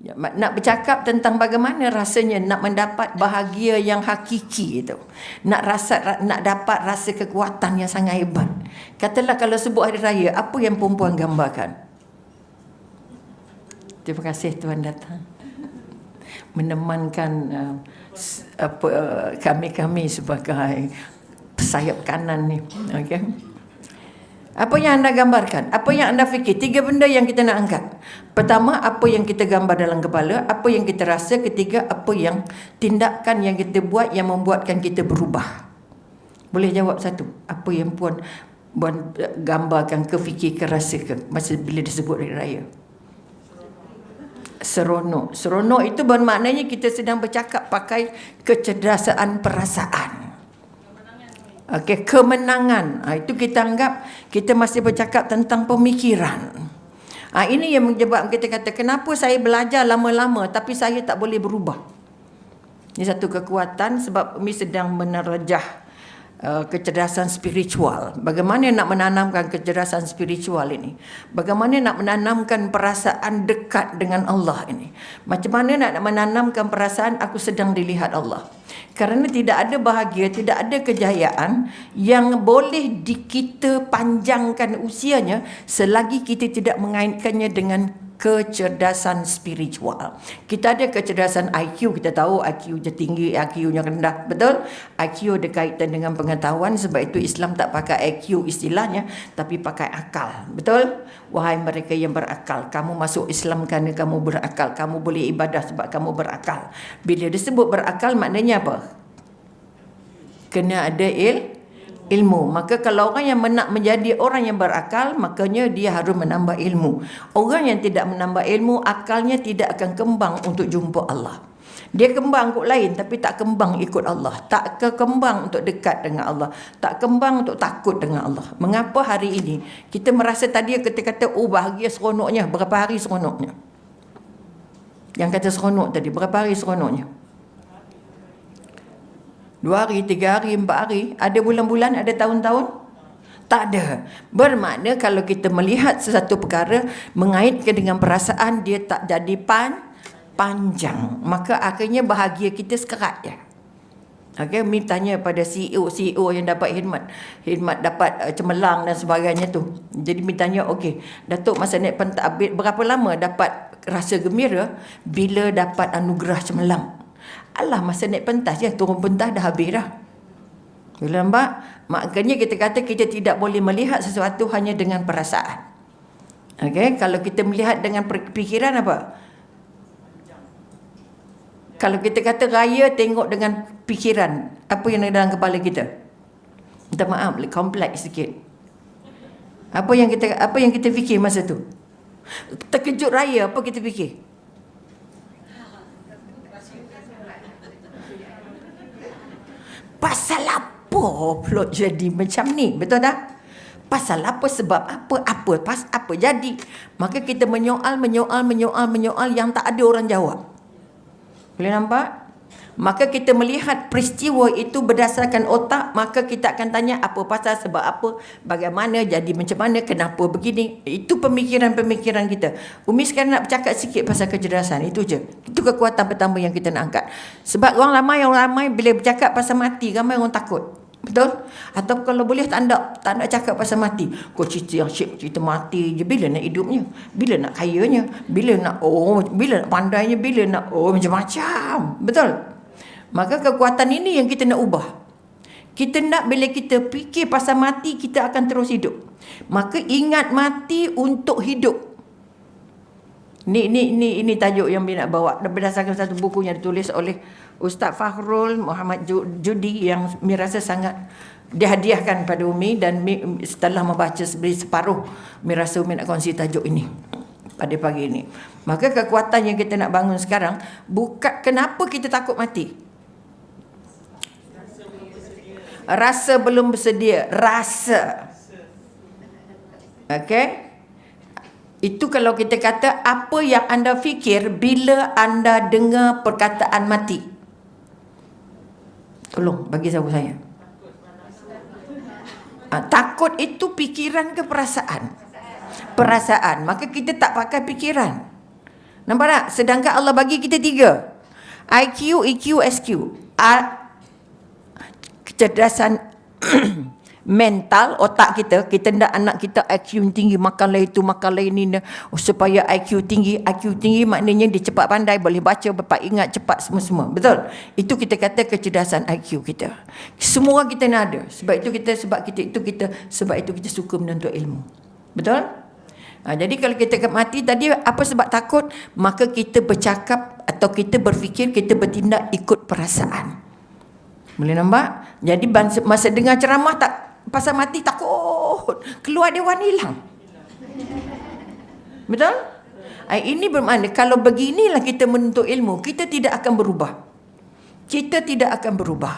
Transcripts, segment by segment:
Nak bercakap tentang bagaimana rasanya nak mendapat bahagia yang hakiki itu. Nak dapat rasa kekuatan yang sangat hebat. Katalah kalau sebut hari raya, apa yang perempuan gambarkan? Terima kasih Tuan datang. Menemankan kami sebagai sayap kanan ni. Okey. Apa yang anda gambarkan? Apa yang anda fikir? 3 benda yang kita nak angkat. Pertama, apa yang kita gambar dalam kepala, apa yang kita rasa. Ketiga, apa yang tindakan yang kita buat yang membuatkan kita berubah. Boleh jawab satu? Apa yang puan gambarkan ke, fikir ke, rasa ke masa bila disebut hari raya? Seronok. Seronok itu bermaknanya kita sedang bercakap pakai kecerdasan perasaan. Okey, kemenangan. Itu kita anggap kita masih bercakap tentang pemikiran. Ini yang menyebabkan kita kata, kenapa saya belajar lama-lama tapi saya tak boleh berubah. Ini satu kekuatan sebab Umi sedang menerajah kecerdasan spiritual. Bagaimana nak menanamkan kecerdasan spiritual ini? Bagaimana nak menanamkan perasaan dekat dengan Allah ini? Macam mana nak menanamkan perasaan aku sedang dilihat Allah? Kerana tidak ada bahagia, tidak ada kejayaan yang boleh kita panjangkan usianya selagi kita tidak mengaitkannya dengan kecerdasan spiritual. Kita ada kecerdasan IQ, kita tahu IQ-nya tinggi, IQ-nya rendah, betul? IQ ada kaitan dengan pengetahuan, sebab itu Islam tak pakai IQ istilahnya, tapi pakai akal, betul? Wahai mereka yang berakal, kamu masuk Islam kerana kamu berakal, kamu boleh ibadah sebab kamu berakal. Bila disebut berakal, maknanya apa? Kena ada ilmu. Maka kalau orang yang nak menjadi orang yang berakal, makanya dia harus menambah ilmu. Orang yang tidak menambah ilmu, akalnya tidak akan kembang untuk jumpa Allah. Dia kembang ikut lain tapi tak kembang ikut Allah. Tak kembang untuk dekat dengan Allah. Tak kembang untuk takut dengan Allah. Mengapa hari ini kita merasa tadi kita kata, oh bahagia seronoknya, berapa hari seronoknya? Yang kata seronok tadi, berapa hari seronoknya? 2 hari, 3 hari, 4 hari. Ada bulan-bulan, ada tahun-tahun? Tak ada. Bermakna kalau kita melihat sesuatu perkara mengaitkan dengan perasaan, dia tak jadi panjang. Maka akhirnya bahagia kita sekerat je. Okay, Mi tanya pada CEO yang dapat khidmat dapat cemerlang dan sebagainya tu. Jadi Mi tanya, okey, Datuk masa naik pentas berapa lama dapat rasa gembira? Bila dapat anugerah cemerlang. Alah, masa naik pentas je, turun pentas dah habis dah. Bila nampak? Maknanya kita kata kita tidak boleh melihat sesuatu hanya dengan perasaan. Okey, kalau kita melihat dengan pikiran apa? Kalau kita kata raya tengok dengan pikiran, apa yang ada dalam kepala kita? Minta maaf, kompleks sikit. Apa yang kita fikir masa tu? Terkejut raya, apa kita fikir? Pasal apa pula jadi macam ni? Betul tak? Pasal apa, sebab apa, apa jadi? Maka kita menyoal yang tak ada orang jawab. Boleh nampak? Maka kita melihat peristiwa itu berdasarkan otak, maka kita akan tanya apa pasal, sebab apa, bagaimana, jadi macam mana, kenapa begini. Itu pemikiran-pemikiran kita. Umi sekarang nak bercakap sikit pasal kecerdasan, itu je. Itu kekuatan pertama yang kita nak angkat. Sebab orang ramai bila bercakap pasal mati, ramai orang takut. Betul? Atau kalau boleh tak nak cakap pasal mati. Kau cerita yang syik, cerita mati je. Bila nak hidupnya? Bila nak kayanya? Bila nak pandainya? Bila nak macam-macam. Betul? Maka kekuatan ini yang kita nak ubah. Kita nak bila kita fikir pasal mati, kita akan terus hidup. Maka ingat mati untuk hidup. Ini tajuk yang saya nak bawa berdasarkan satu buku yang ditulis oleh Ustaz Fakhrul Muhammad Judi, yang saya rasa sangat dihadiahkan pada Umi, dan setelah membaca separuh, saya rasa Umi nak kongsi tajuk ini pada pagi ini. Maka kekuatan yang kita nak bangun sekarang, bukan kenapa kita takut mati. Rasa belum bersedia. Rasa. Okey? Itu kalau kita kata, apa yang anda fikir bila anda dengar perkataan mati? Tolong bagi tahu saya. Takut itu pikiran ke perasaan? Perasaan. Maka kita tak pakai pikiran. Nampak tak? Sedangkan Allah bagi kita 3. IQ, EQ, SQ. Kecerdasan mental, otak kita. Kita nak anak kita IQ tinggi, makanlah itu, makanlah ini. Supaya IQ tinggi. IQ tinggi maknanya dia cepat pandai, boleh baca, dapat ingat cepat semua-semua. Betul? Itu kita kata kecerdasan IQ kita. Semua orang kita nak ada. Sebab itu kita suka menuntut ilmu. Betul? Jadi kalau kita mati tadi, apa sebab takut? Maka kita bercakap atau kita berfikir, kita bertindak ikut perasaan. Boleh nampak? Jadi masa dengar ceramah tak pasal mati takut, keluar dewan hilang. Betul? Ini bermakna kalau beginilah kita menuntut ilmu, kita tidak akan berubah. Kita tidak akan berubah.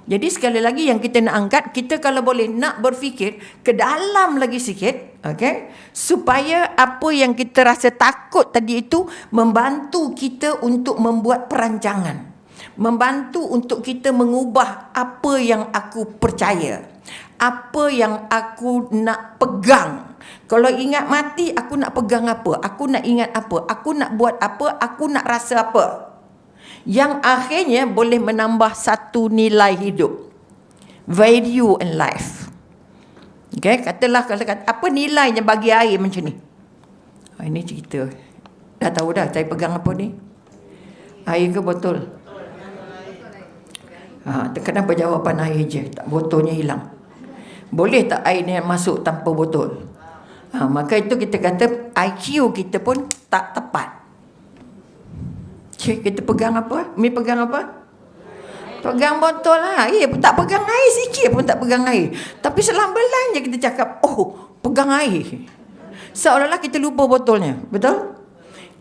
Jadi sekali lagi yang kita nak angkat, kita kalau boleh nak berfikir ke dalam lagi sikit, okey, supaya apa yang kita rasa takut tadi itu membantu kita untuk membuat perancangan. Membantu untuk kita mengubah apa yang aku percaya, apa yang aku nak pegang. Kalau ingat mati, aku nak pegang apa? Aku nak ingat apa? Aku nak buat apa? Aku nak rasa apa? Yang akhirnya boleh menambah satu nilai hidup. Value in life. Okay? Katalah, apa nilainya bagi air macam ni? Ini cerita. Dah tahu dah, saya pegang apa ni? Air ke botol? Kenapa jawapan air je? Tak, botolnya hilang. Boleh tak air ni masuk tanpa botol? Maka itu kita kata IQ kita pun tak tepat. Kita pegang apa? Mi pegang apa? Pegang botol lah. Tak pegang air sikit pun tak pegang air. Tapi selang-belang je kita cakap, pegang air. Seolah-olah kita lupa botolnya. Betul?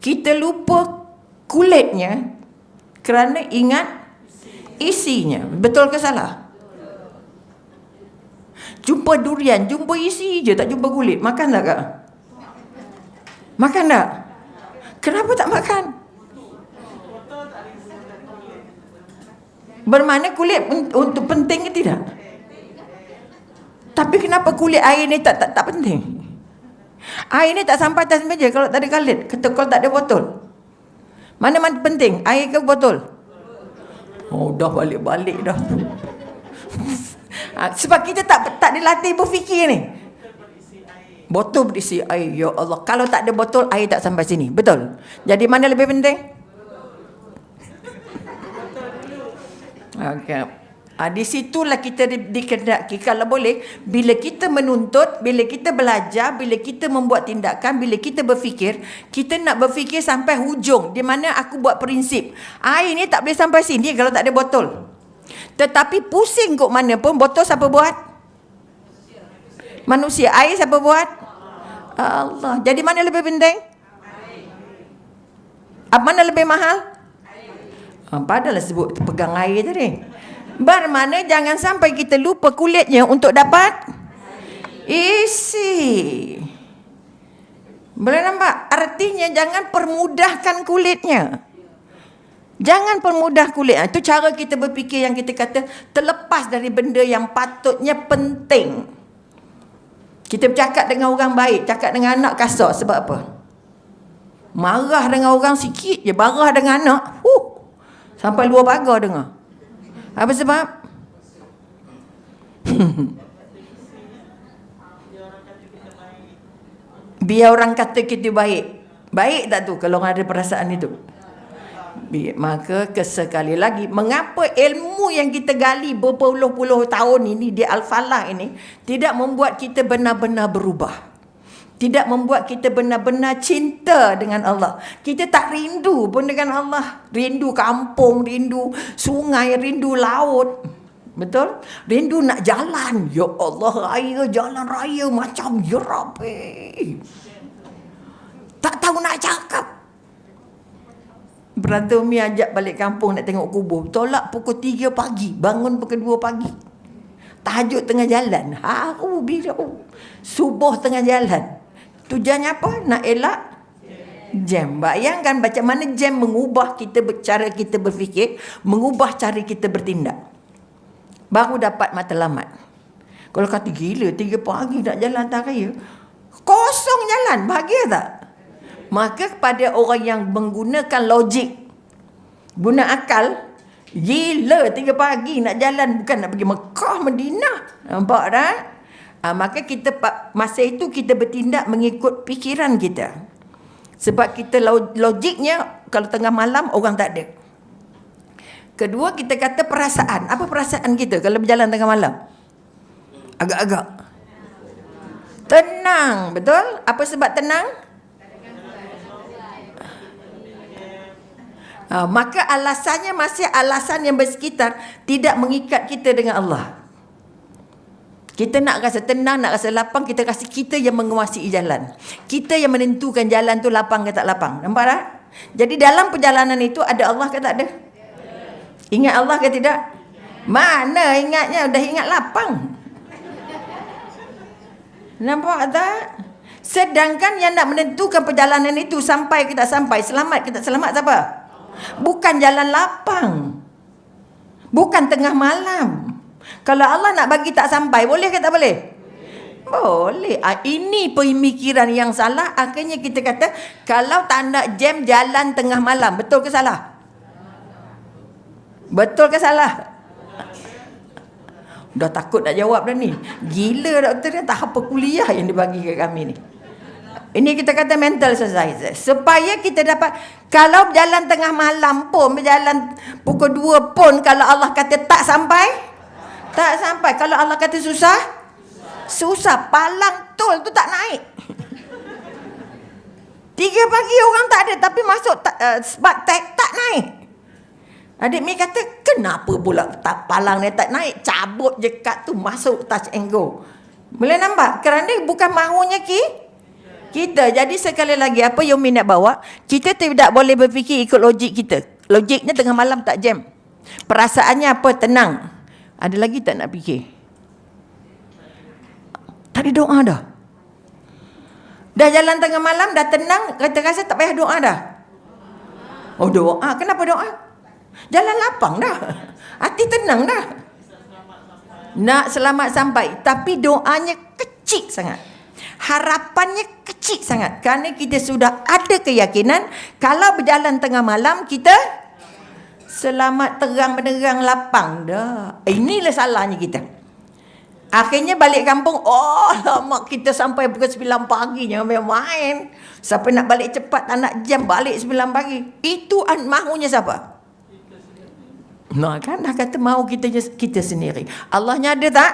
Kita lupa kulitnya kerana ingat isinya. Betul ke salah? Jumpa durian, jumpa isi je, tak jumpa kulit. Makan tak kak? Makan tak? Kenapa tak makan? Bermakna kulit untuk penting ke tidak? Tapi kenapa kulit air ni tak penting? Air ni tak sampai atas meja kalau tak ada kulit, kalau tak ada botol. Mana penting? Air ke botol? Dah balik-balik dah. Sebab kita tak dilatih berfikir ni. Botol berisi air. Ya Allah, kalau tak ada botol, air tak sampai sini. Betul? Jadi mana lebih penting? Okay. Di situlah kita dikendaki. Kalau boleh, bila kita menuntut, bila kita belajar, bila kita membuat tindakan, bila kita berfikir, kita nak berfikir sampai hujung. Di mana aku buat prinsip, air ni tak boleh sampai sini kalau tak ada botol. Tetapi pusing kok mana pun, botol siapa buat? Manusia. Air siapa buat? Allah. Jadi mana lebih penting? Mana lebih mahal? Padahal sebut pegang air tadi. Bermakna jangan sampai kita lupa kulitnya untuk dapat isi. Boleh nampak? Artinya jangan permudahkan kulitnya. Jangan permudah kulit. Itu cara kita berfikir yang kita kata terlepas dari benda yang patutnya penting. Kita bercakap dengan orang baik, cakap dengan anak kasar. Sebab apa? Marah dengan orang sikit je, marah dengan anak. Sampai luar pagar dengar. Apa sebab? Biar orang kata kita baik. Baik tak tu kalau orang ada perasaan itu? Maka sekali lagi, mengapa ilmu yang kita gali berpuluh-puluh tahun ini di Al-Falah ini tidak membuat kita benar-benar berubah? Tidak membuat kita benar-benar cinta dengan Allah. Kita tak rindu pun dengan Allah. Rindu kampung, rindu sungai, rindu laut. Betul? Rindu nak jalan. Ya Allah, raya, jalan raya macam ya Rabbi. Tak tahu nak cakap. Beratur Umi ajak balik kampung nak tengok kubur. Tolak pukul 3 pagi. Bangun pukul 2 pagi. Tahajud tengah jalan. Subuh tengah jalan. Tujuannya apa? Nak elak jam. Bayangkan macam mana jam mengubah cara kita berfikir, mengubah cara kita bertindak. Baru dapat matlamat. Kalau kata gila 3 pagi nak jalan tak raya, kosong jalan, bahagia tak? Maka kepada orang yang menggunakan logik, guna akal, gila 3 pagi nak jalan, bukan nak pergi Mekah, Madinah. Nampak tak? Maka kita masa itu kita bertindak mengikut fikiran kita. Sebab kita logiknya kalau tengah malam orang tak ada. Kedua, kita kata perasaan. Apa perasaan kita kalau berjalan tengah malam? Agak-agak tenang, betul? Apa sebab tenang? Maka alasannya masih alasan yang bersekitar, tidak mengikat kita dengan Allah. Kita nak rasa tenang, nak rasa lapang, kita rasa kita yang menguasai jalan. Kita yang menentukan jalan tu lapang ke tak lapang. Nampak tak? Jadi dalam perjalanan itu ada Allah ke tak ada? Ingat Allah ke tidak? Mana ingatnya? Dah ingat lapang. Nampak tak? Sedangkan yang nak menentukan perjalanan itu sampai ke tak sampai, selamat ke tak selamat, siapa? Bukan jalan lapang, bukan tengah malam. Kalau Allah nak bagi tak sampai, boleh ke tak boleh? Boleh. Ini pemikiran yang salah. Akhirnya kita kata kalau tak nak jam jalan tengah malam. Betul ke salah? Betul ke salah? Dah takut nak jawab dah ni. Gila doktor ni, tak apa kuliah yang dibagi ke kami ni. Ini kita kata mental exercise. Supaya kita dapat, kalau berjalan tengah malam pun, berjalan pukul 2 pun, kalau Allah kata tak sampai, tak sampai. Kalau Allah kata susah, susah. Palang tol tu tak naik. 3 pagi orang tak ada, tapi masuk sebab tak naik. Adik Mi kata, kenapa pula tak palang ni tak naik? Cabut je kad tu, masuk touch and go. Boleh nampak? Kerana bukan mahunya kita. Jadi sekali lagi, apa yang Mi nak bawa, kita tidak boleh berfikir ikut logik kita. Logiknya tengah malam tak jam. Perasaannya apa? Tenang. Ada lagi tak nak fikir? Tak ada doa dah. Dah jalan tengah malam, dah tenang, rasa tak payah doa dah. Oh doa, kenapa doa? Jalan lapang dah. Hati tenang dah. Nak selamat sampai. Tapi doanya kecil sangat. Harapannya kecil sangat. Kerana kita sudah ada keyakinan, kalau berjalan tengah malam, kita selamat terang benderang lapang dah. Inilah salahnya kita. Akhirnya balik kampung, lama kita sampai pukul 9 pagi, jangan main-main. Siapa nak balik cepat, tak nak jam, balik 9 pagi. Itu mahunya siapa? Nah kan, dah kata mahu kita sendiri. Allahnya ada tak?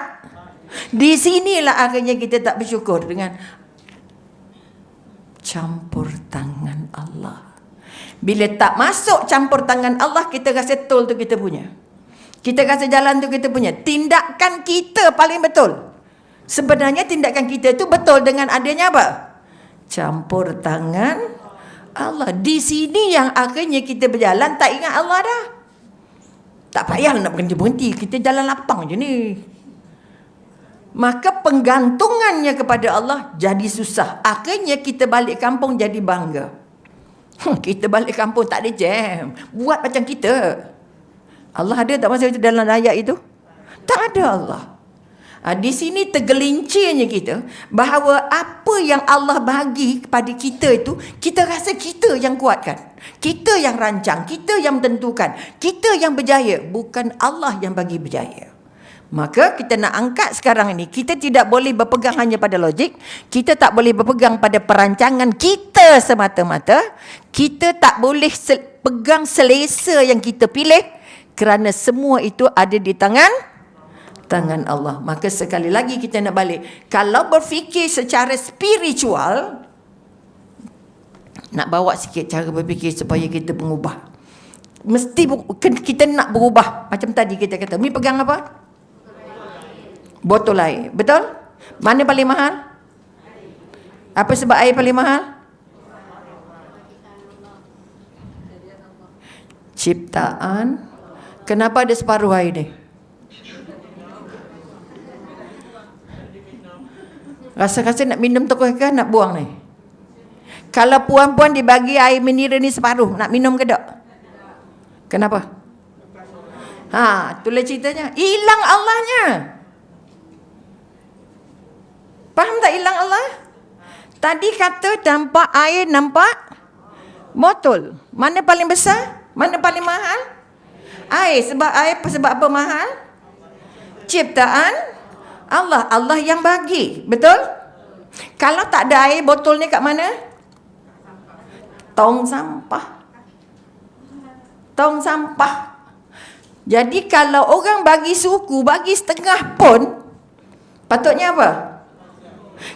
Di sinilah akhirnya kita tak bersyukur dengan campur tangan Allah. Bila tak masuk campur tangan Allah, kita rasa tol tu kita punya. Kita rasa jalan tu kita punya. Tindakan kita paling betul. Sebenarnya tindakan kita tu betul dengan adanya apa? Campur tangan Allah. Di sini yang akhirnya kita berjalan tak ingat Allah dah. Tak payah nak berhenti-berhenti. Kita jalan lapang je ni. Maka penggantungannya kepada Allah jadi susah. Akhirnya kita balik kampung jadi bangga. Kita balik kampung tak ada jam. Buat macam kita. Allah ada tak masa itu dalam ayat itu? Tak ada Allah. Di sini tergelincirnya kita bahawa apa yang Allah bagi kepada kita itu, kita rasa kita yang kuatkan. Kita yang rancang, kita yang menentukan, kita yang berjaya. Bukan Allah yang bagi berjaya. Maka kita nak angkat sekarang ini, kita tidak boleh berpegang hanya pada logik. Kita tak boleh berpegang pada perancangan kita semata-mata. Kita tak boleh pegang selesa yang kita pilih. Kerana semua itu ada di tangan Allah. Maka sekali lagi kita nak balik. Kalau berfikir secara spiritual, nak bawa sikit cara berfikir supaya kita mengubah. Mesti kita nak berubah. Macam tadi kita kata, Mi pegang apa? Botol air. Betul? Mana paling mahal? Apa sebab air paling mahal? Ciptaan. Kenapa ada separuh air ni? Rasa-rasa nak minum terus ke nak buang ni? Kalau puan-puan dibagi air mineral ni separuh, nak minum ke tak? Kenapa? Itulah ceritanya. Hilang Allahnya. Faham tak hilang Allah? Tadi kata nampak air, nampak botol. Mana paling besar? Mana paling mahal? Air. Sebab apa mahal? Ciptaan Allah. Allah yang bagi. Betul? Kalau tak ada air, botolnya kat mana? Tong sampah. Tong sampah. Jadi kalau orang bagi suku, bagi setengah pun, patutnya apa?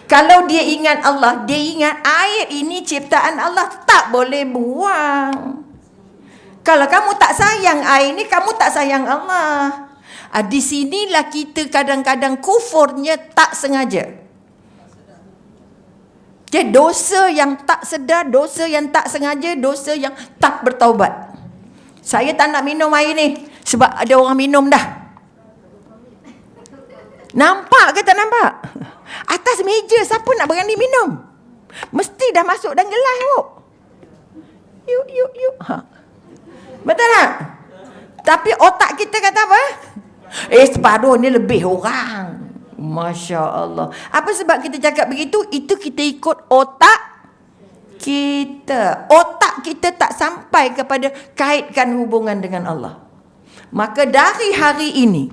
Kalau dia ingat Allah, dia ingat air ini ciptaan Allah, tak boleh buang. Kalau kamu tak sayang air ini, kamu tak sayang Allah. Di sinilah kita kadang-kadang kufurnya tak sengaja. Jadi dosa yang tak sedar, dosa yang tak sengaja, dosa yang tak bertaubat. Saya tak nak minum air ni sebab ada orang minum dah. Nampak ke tak nampak? Atas meja siapa nak berani minum? Mesti dah masuk dalam gelas tu. Yuk. Betul tak? Tapi otak kita kata apa? Separuh ni lebih orang. Masya Allah. Apa sebab kita cakap begitu? Itu kita ikut otak kita. Otak kita tak sampai kepada kaitkan hubungan dengan Allah. Maka dari hari ini,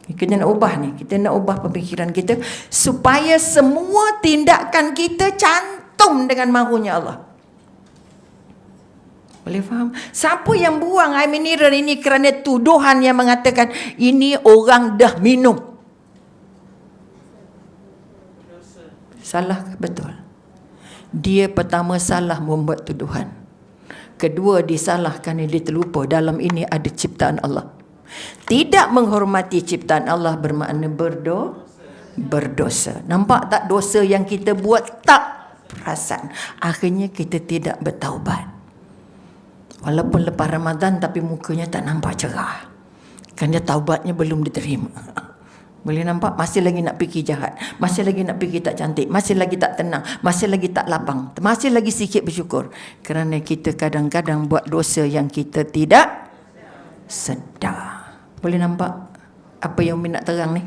kita nak ubah ni. Kita nak ubah pemikiran kita supaya semua tindakan kita cantum dengan mahunya Allah. Boleh faham? Siapa yang buang air mineral ini kerana tuduhan yang mengatakan ini orang dah minum? Salah, betul. Dia pertama salah membuat tuduhan. Kedua, disalahkan dia terlupa dalam ini ada ciptaan Allah. Tidak menghormati ciptaan Allah bermakna berdosa. Nampak tak dosa yang kita buat tak perasan? Akhirnya kita tidak bertaubat. Walaupun lepas Ramadan tapi mukanya tak nampak cerah. Kerana taubatnya belum diterima. Boleh nampak? Masih lagi nak fikir jahat. Masih lagi nak fikir tak cantik. Masih lagi tak tenang. Masih lagi tak lapang. Masih lagi sikit bersyukur. Kerana kita kadang-kadang buat dosa yang kita tidak sedar. Boleh nampak apa yang Umi nak terang ni?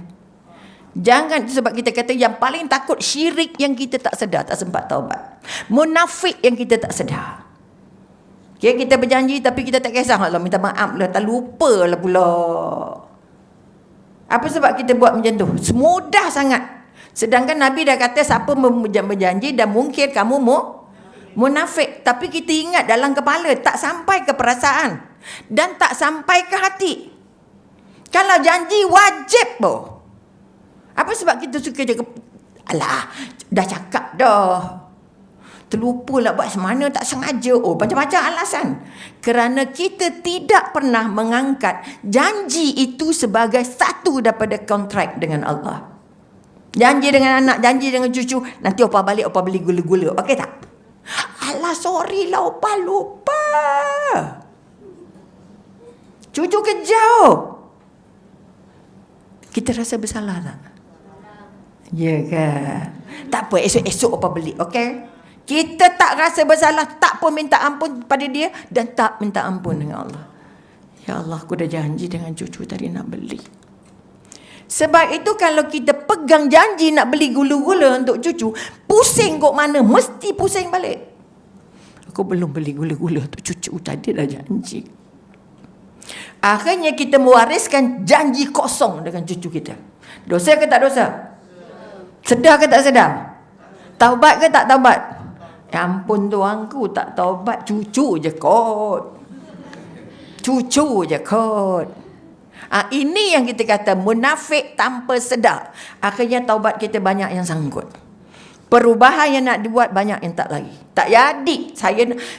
Jangan, sebab kita kata yang paling takut syirik yang kita tak sedar, tak sempat taubat. Munafik yang kita tak sedar. Okay, kita berjanji tapi kita tak kisah. Allah minta maaf lah, tak lupa lah pula. Apa sebab kita buat macam tu? Semudah sangat. Sedangkan Nabi dah kata siapa berjanji dan mungkin kamu munafik. Tapi kita ingat dalam kepala, tak sampai ke perasaan. Dan tak sampai ke hati. Kalau janji wajib boh. Apa sebab kita suka je alah, dah cakap dah. Terlupa lah buat semana, tak sengaja. Macam-macam alasan. Kerana kita tidak pernah mengangkat janji itu sebagai satu daripada kontrak dengan Allah. Janji dengan anak, janji dengan cucu. Nanti opa balik, opa beli gula-gula. Okey tak? Alah, sorry lah opa lupa. Cucu kejar. Kita rasa bersalah tak? Ya kan? Tak apa, esok-esok opa beli. Okey? Kita tak rasa bersalah, tak pun minta ampun pada dia dan tak minta ampun dengan Allah. Ya Allah, aku dah janji dengan cucu tadi nak beli. Sebab itu kalau kita pegang janji nak beli gula-gula untuk cucu, pusing kok mana, mesti pusing balik. Aku belum beli gula-gula untuk cucu, tadi dah janji. Akhirnya kita mewariskan janji kosong dengan cucu kita. Dosa ke tak dosa? Sedar ke tak sedar? Taubat ke tak taubat? Ya ampun tuanku, tak taubat, cucu je kot. Cucu je kot. Ini yang kita kata munafik tanpa sedar. Akhirnya taubat kita banyak yang sangkut. Perubahan yang nak dibuat banyak yang tak lagi. Tak jadi.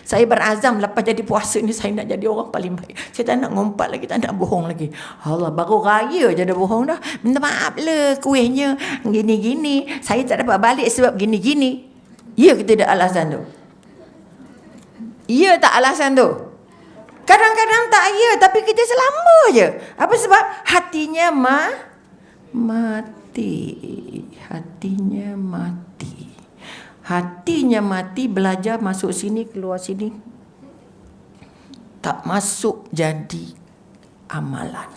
Saya berazam lepas jadi puasa ni saya nak jadi orang paling baik. Saya tak nak ngumpat lagi, tak nak bohong lagi. Allah, baru raya je dah bohong dah. Minta maaf lah kuihnya gini-gini. Saya tak dapat balik sebab gini-gini. Ya ke tidak alasan tu? Ya tak alasan tu? Kadang-kadang tak ya, tapi kita selamba je. Apa sebab? Hatinya mati. Hatinya mati. Hatinya mati, belajar masuk sini, keluar sini. Tak masuk jadi amalan.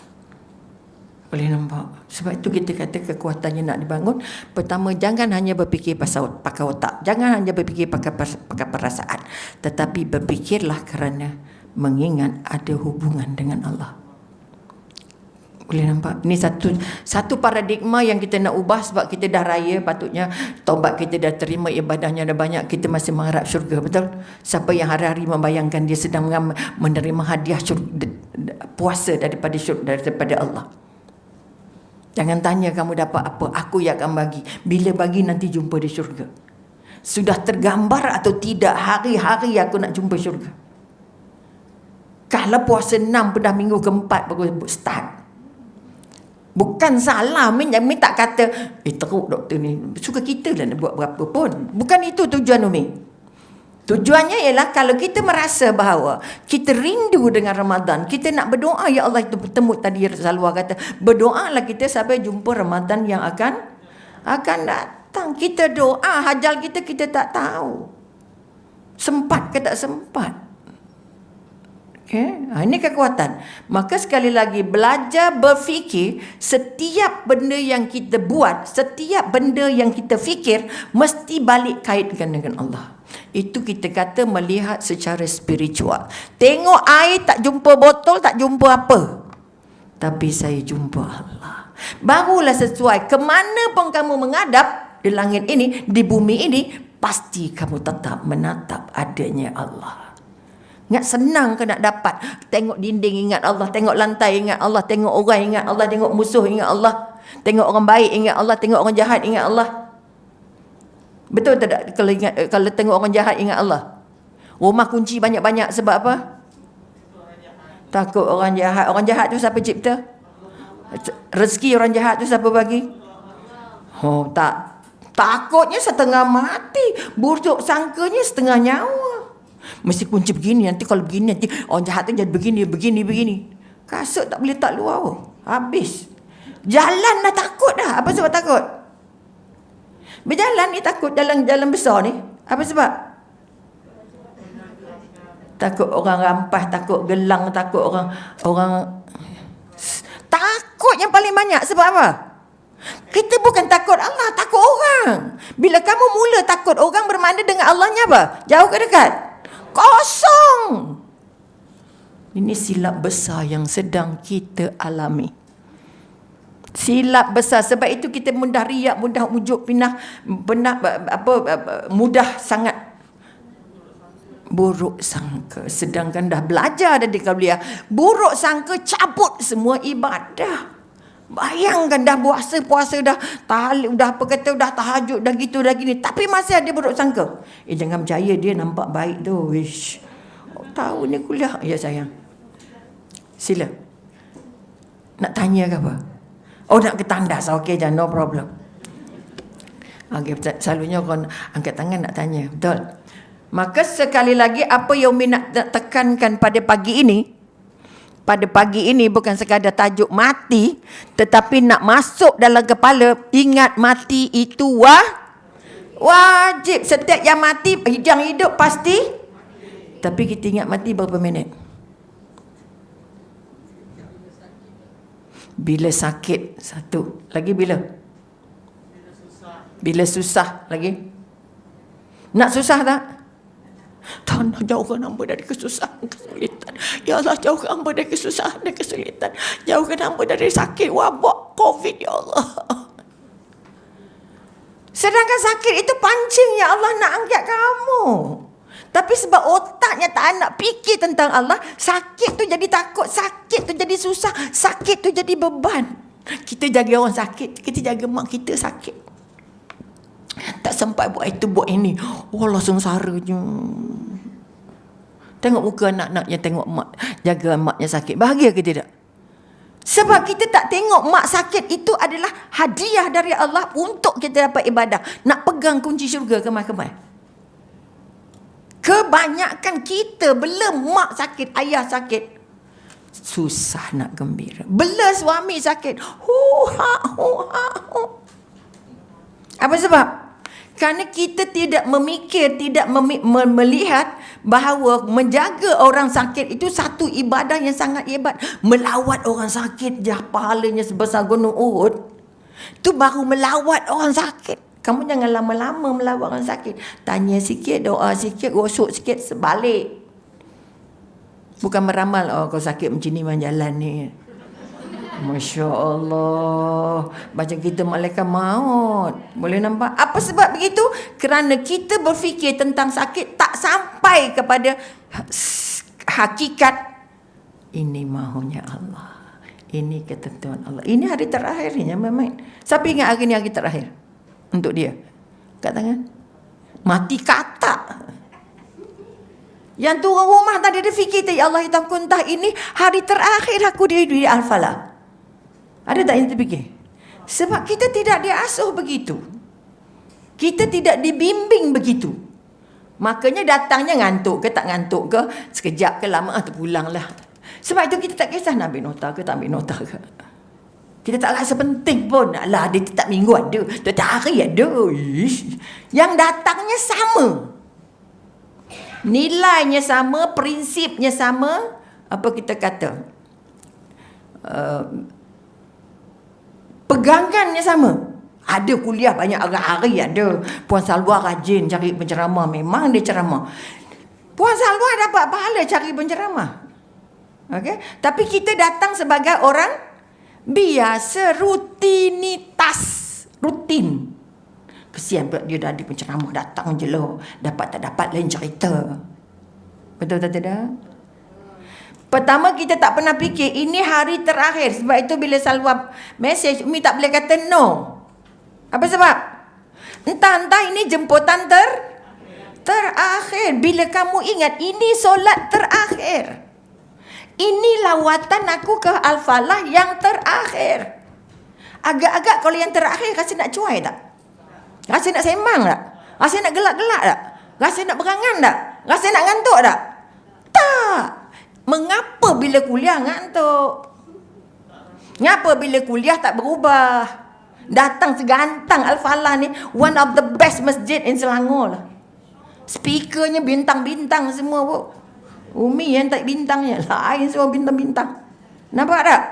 Boleh nampak? Sebab itu kita kata kekuatannya nak dibangun. Pertama, jangan hanya berfikir pakai otak. Jangan hanya berfikir pakai perasaan. Tetapi berfikirlah kerana mengingat ada hubungan dengan Allah. Boleh nampak? Ini satu paradigma yang kita nak ubah sebab kita dah raya. Patutnya taubat kita dah terima, ibadahnya dah banyak. Kita masih mengharap syurga, betul? Siapa yang hari-hari membayangkan dia sedang menerima hadiah puasa daripada Allah. Jangan tanya kamu dapat apa, aku yang akan bagi. Bila bagi nanti jumpa di syurga. Sudah tergambar atau tidak hari-hari aku nak jumpa syurga. Kalau puasa 6 dah minggu keempat baru start. Bukan salah, Min tak kata teruk doktor ni, suka kita lah nak buat berapa pun. Bukan itu tujuan Umi. Tujuannya ialah kalau kita merasa bahawa kita rindu dengan Ramadan, kita nak berdoa, ya Allah, itu bertemu tadi Salwa kata, berdoalah kita sampai jumpa Ramadan yang akan datang. Kita doa, hajal kita tak tahu. Sempat ke tak sempat. Okay? Ini kekuatan. Maka sekali lagi, belajar berfikir, setiap benda yang kita buat, setiap benda yang kita fikir, mesti balik kaitkan dengan Allah. Itu kita kata melihat secara spiritual. Tengok air tak jumpa botol, tak jumpa apa. Tapi saya jumpa Allah. Barulah sesuai. Kemana pun kamu menghadap di langit ini, di bumi ini, pasti kamu tetap menatap adanya Allah. Ingat senang ke nak dapat? Tengok dinding ingat Allah, tengok lantai ingat Allah, tengok orang ingat Allah, tengok musuh ingat Allah, tengok orang baik ingat Allah, tengok orang jahat ingat Allah. Betul tak kalau tengok orang jahat ingat Allah? Rumah kunci banyak-banyak sebab apa? Takut orang jahat. Orang jahat tu siapa cipta? Rezeki orang jahat tu siapa bagi? Oh tak. Takutnya setengah mati, buruk sangkanya setengah nyawa. Mesti kunci begini, nanti kalau begini, nanti orang jahat tu jadi begini. Kasut tak boleh tak luar. Habis. Jalan dah takut dah. Apa sebab takut? Berjalan ni takut jalan besar ni. Apa sebab? Takut orang rampas, takut gelang, takut orang takut yang paling banyak. Sebab apa? Kita bukan takut Allah, takut orang. Bila kamu mula takut orang, bermakna dengan Allahnya apa? Jauh ke dekat? Kosong. Ini silap besar yang sedang kita alami. Silap besar. Sebab itu kita mudah riak, mudah ujuk pindah, mudah sangat buruk sangka. Sedangkan dah belajar dari Qabliyah, buruk sangka cabut semua ibadah. Bayangkan dah puasa dah apa kata dah tahajud dah gitu dah gini, tapi masih ada buruk sangka. Jangan percaya dia nampak baik tu. Wish. Tahu ni kuliah. Ya sayang. Sila. Nak tanya ke apa? Oh nak ke tandas. Okey jangan, no problem. Okey, selalunya orang angkat tangan nak tanya. Betul. Maka sekali lagi apa yang Umi nak tekankan pada pagi ini, bukan sekadar tajuk mati, tetapi nak masuk dalam kepala, ingat mati itu wajib. Setiap yang mati, yang hidup pasti. Tapi kita ingat mati berapa minit? Bila sakit satu. Lagi bila? Bila susah lagi. Nak susah tak? Tanah jauhkan hamba dari kesusahan, kesulitan. Ya Allah, jauhkan hamba dari kesusahan dan kesulitan. Jauhkan hamba dari sakit, wabak, COVID, ya Allah. Sedangkan sakit itu pancing, ya Allah nak angkat kamu. Tapi sebab otaknya tak nak fikir tentang Allah, sakit tu jadi takut, sakit tu jadi susah, sakit tu jadi beban. Kita jaga orang sakit, kita jaga mak kita sakit. Tak sempat buat itu, buat ini. Wallah sengsaranya. Tengok muka anak-anak yang tengok mak, jaga maknya sakit. Bahagia ke tidak? Sebab kita tak tengok mak sakit itu adalah hadiah dari Allah untuk kita dapat ibadah. Nak pegang kunci syurga kemai-kemai. Kebanyakan kita belum mak sakit, ayah sakit, susah nak gembira. Belum suami sakit, Apa sebab? Kerana kita tidak memikir, tidak melihat bahawa menjaga orang sakit itu satu ibadah yang sangat hebat. Melawat orang sakit, pahalanya sebesar gunung Uhud. Itu baru melawat orang sakit. Kamu jangan lama-lama melawat orang sakit. Tanya sikit, doa sikit, gosok sikit, sebalik. Bukan meramal, kau sakit macam ni jalan ni. Masya Allah. Macam kita malaikat maut. Boleh nampak? Apa sebab begitu? Kerana kita berfikir tentang sakit tak sampai kepada hakikat. Ini mahunya Allah. Ini ketentuan Allah. Ini hari terakhirnya memang. Siapa ingat hari ni hari terakhir? Untuk dia. Kat tangan. Mati kata. Yang turun rumah tadi dia fikir, ya Allah hitam kuntah, ini hari terakhir aku di Al-Falah. Ada tak yang terfikir? Sebab kita tidak diasuh begitu. Kita tidak dibimbing begitu. Makanya datangnya ngantuk ke tak ngantuk ke, sekejap ke lama tu pulanglah. Sebab itu kita tak kisah nak ambil nota ke tak ambil nota ke. Kita tak rasa penting pun. Alah, dia tak minggu ada, tak hari ada. Yang datangnya sama. Nilainya sama, prinsipnya sama. Apa kita kata? Pegangannya sama. Ada kuliah banyak hari-hari ada. Puan Salwa rajin cari penceramah. Memang dia ceramah. Puan Salwa dapat pahala cari penceramah. Okay? Tapi kita datang sebagai orang biasa, rutinitas. Rutin. Kesian pula dia dah ada penceramah, datang je lah. Dapat tak dapat lain cerita. Betul tak tidak? Pertama, kita tak pernah fikir ini hari terakhir. Sebab itu bila Salwa mesej, Umi tak boleh kata no. Apa sebab? Entah-entah ini jemputan terakhir. Bila kamu ingat ini solat terakhir. Ini lawatan aku ke Al-Falah yang terakhir. Agak-agak kalau yang terakhir rasa nak cuai tak? Rasa nak sembang tak? Rasa nak gelak-gelak tak? Rasa nak berangan tak? Rasa nak ngantuk tak? Tak. Mengapa bila kuliah ngantuk? Ngapa bila kuliah tak berubah? Datang segantang Al-Falah ni, one of the best masjid in Selangor lah. Speakernya bintang-bintang semua pun. Umi yang tak bintangnya, lain semua bintang-bintang. Nampak tak?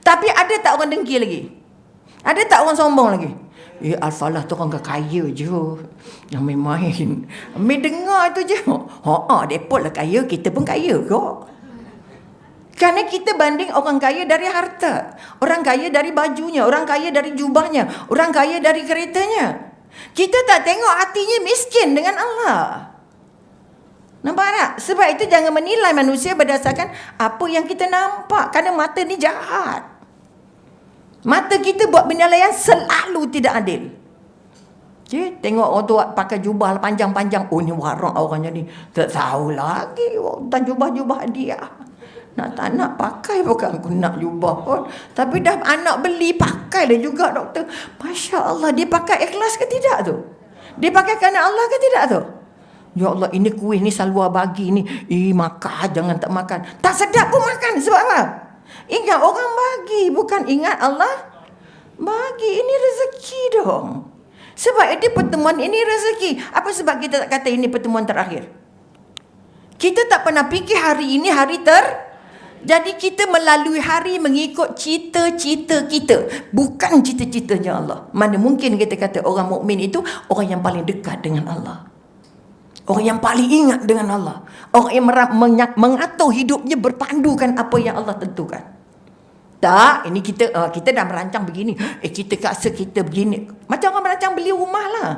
Tapi ada tak orang dengki lagi? Ada tak orang sombong lagi? Al-Falah tu orang kaya je. Yang main-main. Ambil dengar tu je. Mereka lah kaya, kita pun kaya kok. Kerana kita banding orang kaya dari harta. Orang kaya dari bajunya. Orang kaya dari jubahnya. Orang kaya dari keretanya. Kita tak tengok hatinya miskin dengan Allah. Nampak tak? Sebab itu jangan menilai manusia berdasarkan apa yang kita nampak. Kerana mata ni jahat. Mata kita buat penilaian selalu tidak adil. Okay? Tengok orang tu pakai jubah panjang-panjang. Oh, ni warak orangnya ni. Tak tahu lagi. Dan jubah-jubah dia. Nak tak nak pakai, bukan aku nak jubah pun. Tapi dah anak beli, pakai dah juga doktor. Masya Allah, dia pakai ikhlas ke tidak tu? Dia pakai kerana Allah ke tidak tu? Ya Allah, ini kuih ni Salwa bagi ni. Makan, jangan tak makan. Tak sedap pun makan. Sebab apa? Ingat orang bagi, bukan ingat Allah bagi. Ini rezeki dong. Sebab ini pertemuan ini rezeki. Apa sebab kita tak kata ini pertemuan terakhir? Kita tak pernah fikir hari ini hari jadi kita melalui hari mengikut cita-cita kita, bukan cita-citanya Allah. Mana mungkin kita kata orang mukmin itu orang yang paling dekat dengan Allah. Orang yang paling ingat dengan Allah. Orang yang mengatur hidupnya berpandukan apa yang Allah tentukan. Tak, ini kita dah merancang begini. Kita rasa kita begini. Macam orang merancang beli rumah lah.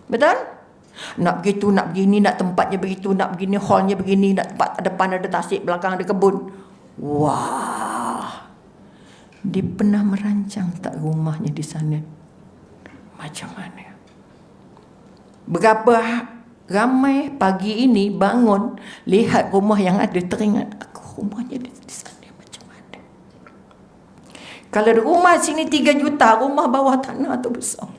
Betul? Nak begitu, nak begini, nak tempatnya begitu, nak begini, hallnya begini, nak tempat depan ada tasik, belakang ada kebun. Wah. Dia pernah merancang tak rumahnya di sana? Macam mana? Berapa ramai pagi ini bangun, lihat rumah yang ada, teringat aku rumahnya di sana macam mana. Kalau rumah sini 3 juta, rumah bawah tanah tu besar.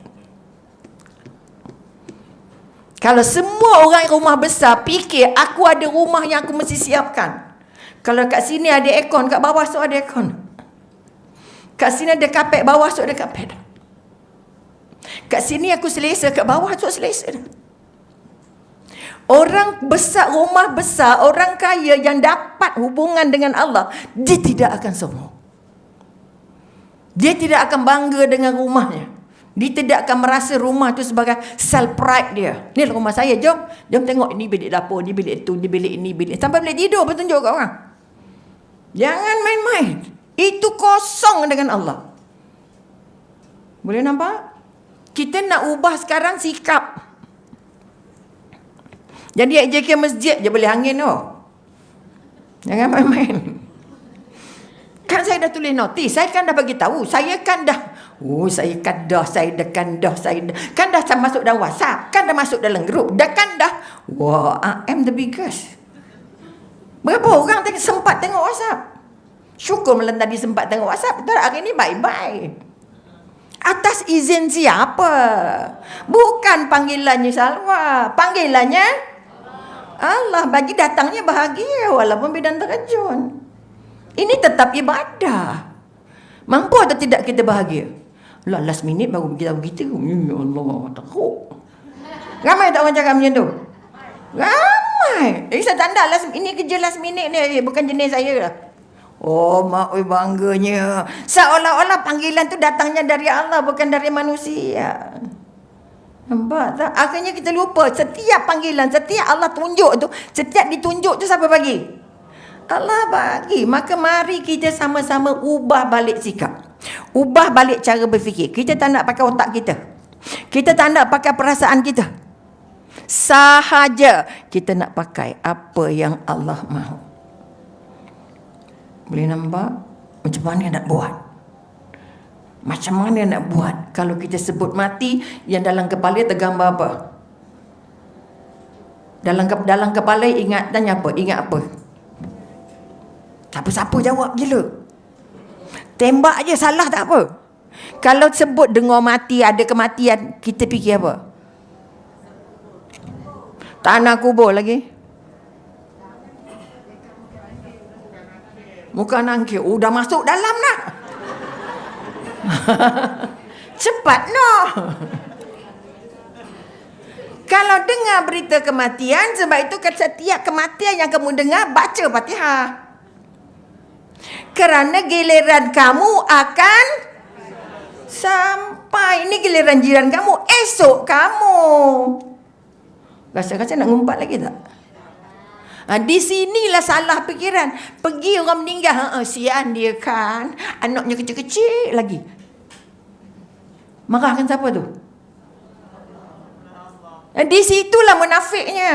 Kalau semua orang rumah besar fikir aku ada rumah yang aku mesti siapkan. Kalau kat sini ada aircon, kat bawah tu ada aircon. Kat sini ada kapet, bawah tu ada kapet. Kat sini aku selesa, kat bawah tu selesa dah. Orang besar, rumah besar, orang kaya yang dapat hubungan dengan Allah, dia tidak akan sombong. Dia tidak akan bangga dengan rumahnya. Dia tidak akan merasa rumah tu sebagai self pride dia. Ni rumah saya, jom tengok, ni bilik dapur, ni bilik tu, ni bilik ni, bilik. Sampai bilik tidur pun tunjuk kat orang. Jangan main-main. Itu kosong dengan Allah. Boleh nampak? Kita nak ubah sekarang sikap. Jadi AJK masjid je boleh angin tu. Jangan main-main. Kan saya dah tulis notis. Saya kan dah bagi tahu. Saya kan dah kan dah masuk dalam WhatsApp. Kan dah masuk dalam grup. Wah, I am the biggest. Berapa orang sempat tengok WhatsApp? Syukur malam tadi sempat tengok WhatsApp. Hari ni bye-bye. Atas izin siapa? Bukan panggilannya Salwa. Panggilannya Allah. Bagi datangnya bahagia walaupun bidang terjun. Ini tetap ibadah. Mampu atau tidak kita bahagia? Lah, last minute baru beritahu kita. Ya Allah, takut. Ramai tak orang cakap macam tu? Ramai. Saya tak nak ini kerja last minute ni. Bukan jenis saya lah. Oh, mak bangganya. Seolah-olah panggilan tu datangnya dari Allah, bukan dari manusia. Nampak tak? Akhirnya kita lupa. Setiap panggilan, setiap Allah tunjuk tu, setiap ditunjuk tu siapa bagi? Allah bagi. Maka mari kita sama-sama ubah balik sikap. Ubah balik cara berfikir. Kita tak nak pakai otak kita. Kita tak nak pakai perasaan kita. Sahaja kita nak pakai apa yang Allah mahu. Boleh nampak? Macam mana nak buat? Macam mana nak buat? Kalau kita sebut mati, yang dalam kepala tergambar apa? Dalam kepala ingatannya apa? Ingat apa? Siapa-siapa jawab je lah. Tembak je, salah tak apa. Kalau sebut dengar mati, ada kematian, kita fikir apa? Tanah kubur lagi. Muka nangkil. Dah masuk dalam dah. Cepat noh. Kalau dengar berita kematian, sebab itu setiap kematian yang kamu dengar, baca Fatihah. Kerana giliran kamu akan sampai. Ini giliran jiran kamu, esok kamu. Rasa-rasa nak ngumpat lagi tak? Di sinilah salah fikiran. Pergi orang meninggal, sian dia kan, anaknya kecil-kecil lagi. Marahkan siapa tu? Di situlah munafiknya.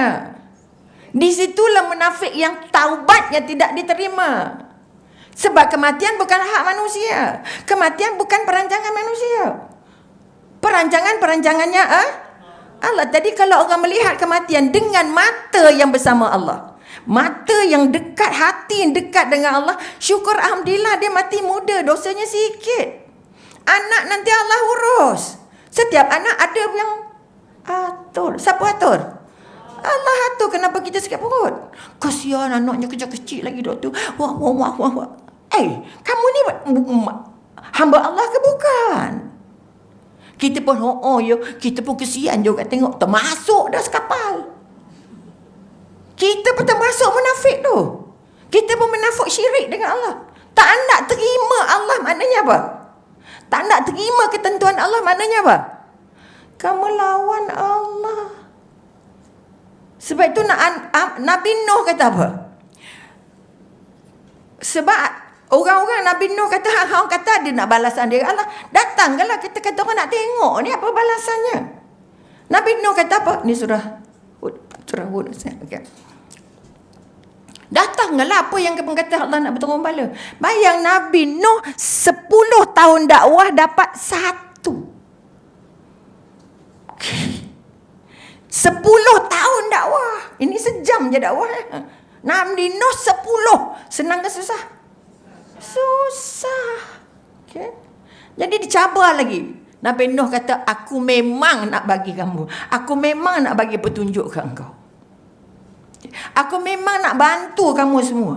Di situlah munafik yang taubatnya tidak diterima. Sebab kematian bukan hak manusia. Kematian bukan perancangan manusia. Perancangannya Allah. Tadi kalau orang melihat kematian dengan mata yang bersama Allah, mata yang dekat, hati yang dekat dengan Allah, syukur alhamdulillah dia mati muda, dosanya sikit. Anak nanti Allah urus. Setiap anak ada yang atur. Siapa atur? Allah atur. Kenapa kita sakit perut? Kasihan anaknya kecil-kecil lagi doktor. Wah. Kamu ni hamba Allah ke bukan? Kita pun kita pun kesian juga tengok termasuk dah sekapal. Kita pun termasuk munafik tu. Kita pun menafik syirik dengan Allah. Tak nak terima Allah maknanya apa? Tak nak terima ketentuan Allah maknanya apa? Kamu lawan Allah. Sebab itu Nabi Nuh kata apa? Sebab orang-orang Nabi Nuh kata, hang kata dia nak balasan dia Allah. Datanglah kita kata orang nak tengok ni apa balasannya. Nabi Nuh kata apa? Ni surah Hud. Okay. Datanglah apa yang kamu kata Allah nak bertanggung bala. Bayang Nabi Nuh 10 tahun dakwah dapat 1. 10 tahun dakwah. Ini sejam je dakwah. Nabi Nuh 10. Senang ke susah? Susah. Okay. Jadi dicabar lagi. Nabi Nuh kata, aku memang nak bagi kamu. Aku memang nak bagi petunjuk ke engkau. Aku memang nak bantu kamu semua.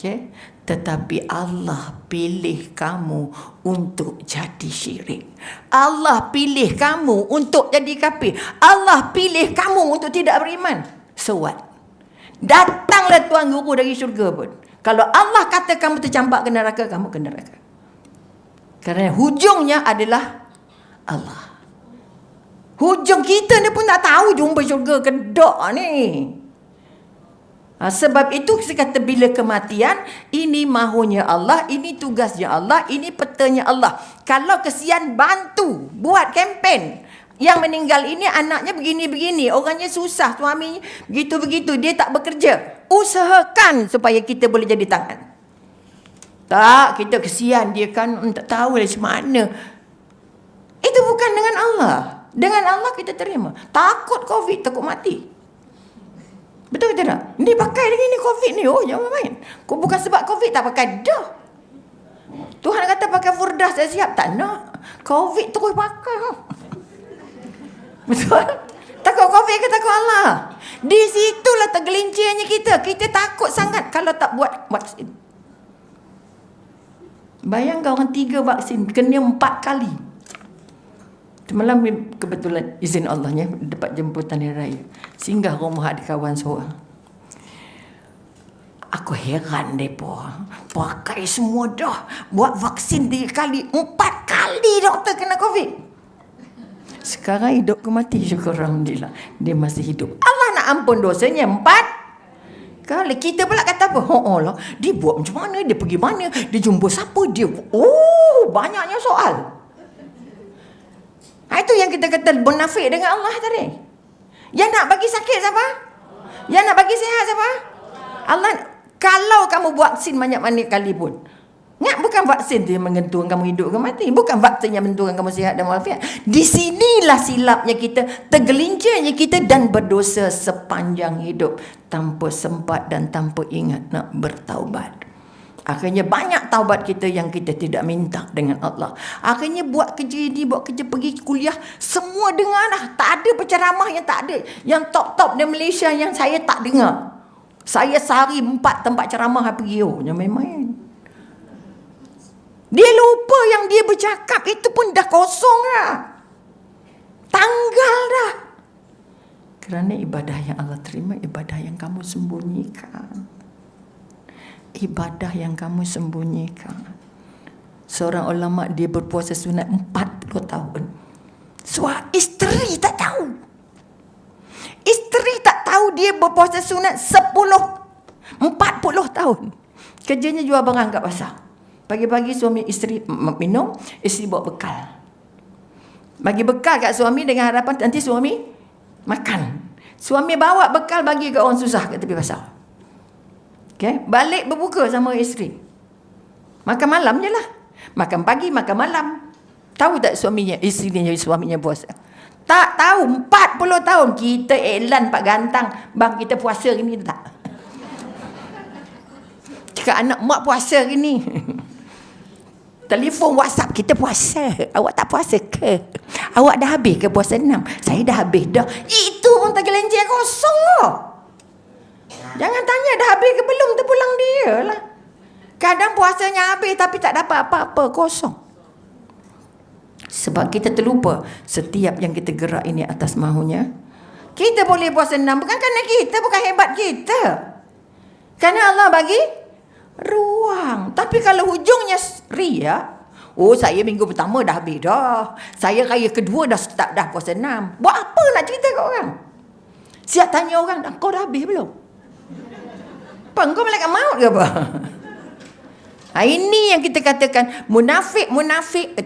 Okay? Tetapi Allah pilih kamu untuk jadi syirik. Allah pilih kamu untuk jadi kafir. Allah pilih kamu untuk tidak beriman. So what? Datanglah Tuan Guru dari syurga pun. Kalau Allah kata kamu tercampak ke neraka, kamu ke neraka. Kerana hujungnya adalah Allah. Hujung kita ni pun tak tahu jumpa syurga ke tak ni. Sebab itu saya kata bila kematian, ini mahunya Allah, ini tugasnya Allah, ini petanya Allah. Kalau kesian bantu buat kempen. Yang meninggal ini anaknya begini-begini, orangnya susah, suami begitu-begitu, dia tak bekerja. Usahakan supaya kita boleh jadi tangan. Tak, kita kesian dia kan, tak tahu macam mana. Itu bukan dengan Allah. Dengan Allah kita terima. Takut COVID, takut mati. Betul ke tak? Ni pakai lagi ni COVID ni. Oh, jangan main. Kau bukan sebab COVID tak pakai dah. Tuhan kata pakai Furdah saya siap. Tak nak. COVID terus pakai. Betul? Takut COVID ke takut Allah? Di situlah tergelincirnya kita. Kita takut sangat kalau tak buat vaksin. Bayangkan orang 3 vaksin kena 4 kali. Semalam kebetulan izin Allahnya dapat jemputan hari raya. Singgah rumah ada kawan seorang. Aku heran mereka. Pakai semua dah. Buat vaksin 3 kali. 4 kali doktor kena COVID. Sekarang hidup ke mati, syukur Alhamdulillah. Dia masih hidup. Allah nak ampun dosanya 4 kali. Kita pula kata apa? Oh lah, dia buat macam mana? Dia pergi mana? Dia jumpa siapa? Dia banyaknya soal. Itu yang kita kata munafik dengan Allah tadi. Yang nak bagi sakit siapa? Yang nak bagi sihat siapa? Allah. Kalau kamu buat vaksin banyak-banyak kali pun, bukan vaksin tu yang menentukan kamu hidup ke mati. Bukan vaksin yang menentukan kamu sihat dan walafiat. Di sinilah silapnya kita, tergelincirnya kita dan berdosa sepanjang hidup tanpa sempat dan tanpa ingat nak bertaubat. Akhirnya banyak taubat kita yang kita tidak minta dengan Allah. Akhirnya buat kerja ini, buat kerja, pergi kuliah, semua dengar dah. Tak ada penceramah yang tak ada. Yang top-top di Malaysia yang saya tak dengar. Saya sehari 4 tempat ceramah pergi. Jangan main-main. Dia lupa yang dia bercakap itu pun dah kosong dah. Tanggal dah. Kerana ibadah yang Allah terima, ibadah yang kamu sembunyikan. Ibadah yang kamu sembunyikan. Seorang ulama dia berpuasa sunat 40 tahun. Isteri tak tahu. Isteri tak tahu dia berpuasa sunat 40 tahun. Kerjanya jual barang kat pasar. Pagi-pagi suami isteri minum, isteri bawa bekal. Bagi bekal kat suami dengan harapan nanti suami makan. Suami bawa bekal bagi kat orang susah kat tepi pasar. Okay? Balik berbuka sama isteri. Makan malam je lah. Makan pagi, makan malam. Tahu tak suaminya puasa? Tak tahu. 40 tahun kita iklan Pak Gantang. Bang kita puasa ni tak? Cakap anak mak puasa ni. Telefon WhatsApp kita puasa. Awak tak puasa ke? Awak dah habis ke puasa 6? Saya dah habis dah. Itu pun tergelincir kosong lah. Jangan tanya dah habis ke belum, terpulang dia lah. Kadang puasanya habis tapi tak dapat apa-apa, kosong. Sebab kita terlupa setiap yang kita gerak ini atas mahunya. Kita boleh puasa 6 bukan kerana kita, bukan hebat kita. Kerana Allah bagi ruang. Tapi kalau hujungnya ria, saya minggu pertama dah habis dah. Saya raya kedua dah start dah puasa 6. Buat apa nak cerita kat orang? Siap tanya orang, kau dah habis belum? Apa? Kau malaikat maut ke apa? Ini yang kita katakan munafik,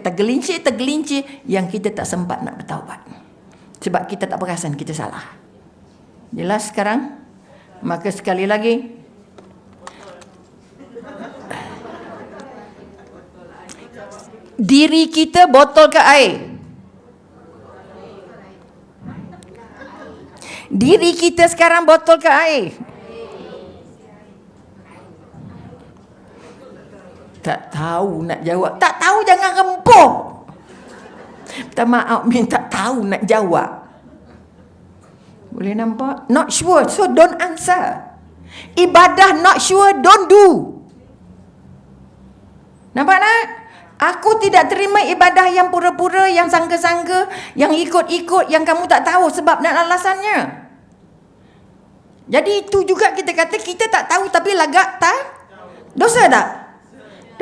tergelincir yang kita tak sempat nak bertaubat. Sebab kita tak perasan kita salah. Jelas sekarang? Maka sekali lagi, diri kita botol ke air? Diri kita sekarang botol ke air? Tak tahu nak jawab. Tak tahu jangan rempuh. Minta maaf, minta tahu nak jawab. Boleh nampak? Not sure, so don't answer. Ibadah not sure, don't do. Nampak tak? Aku tidak terima ibadah yang pura-pura, yang sangka-sangka, yang ikut-ikut, yang kamu tak tahu sebab dan alasannya. Jadi itu juga kita kata kita tak tahu tapi lagak tak? Dosa tak?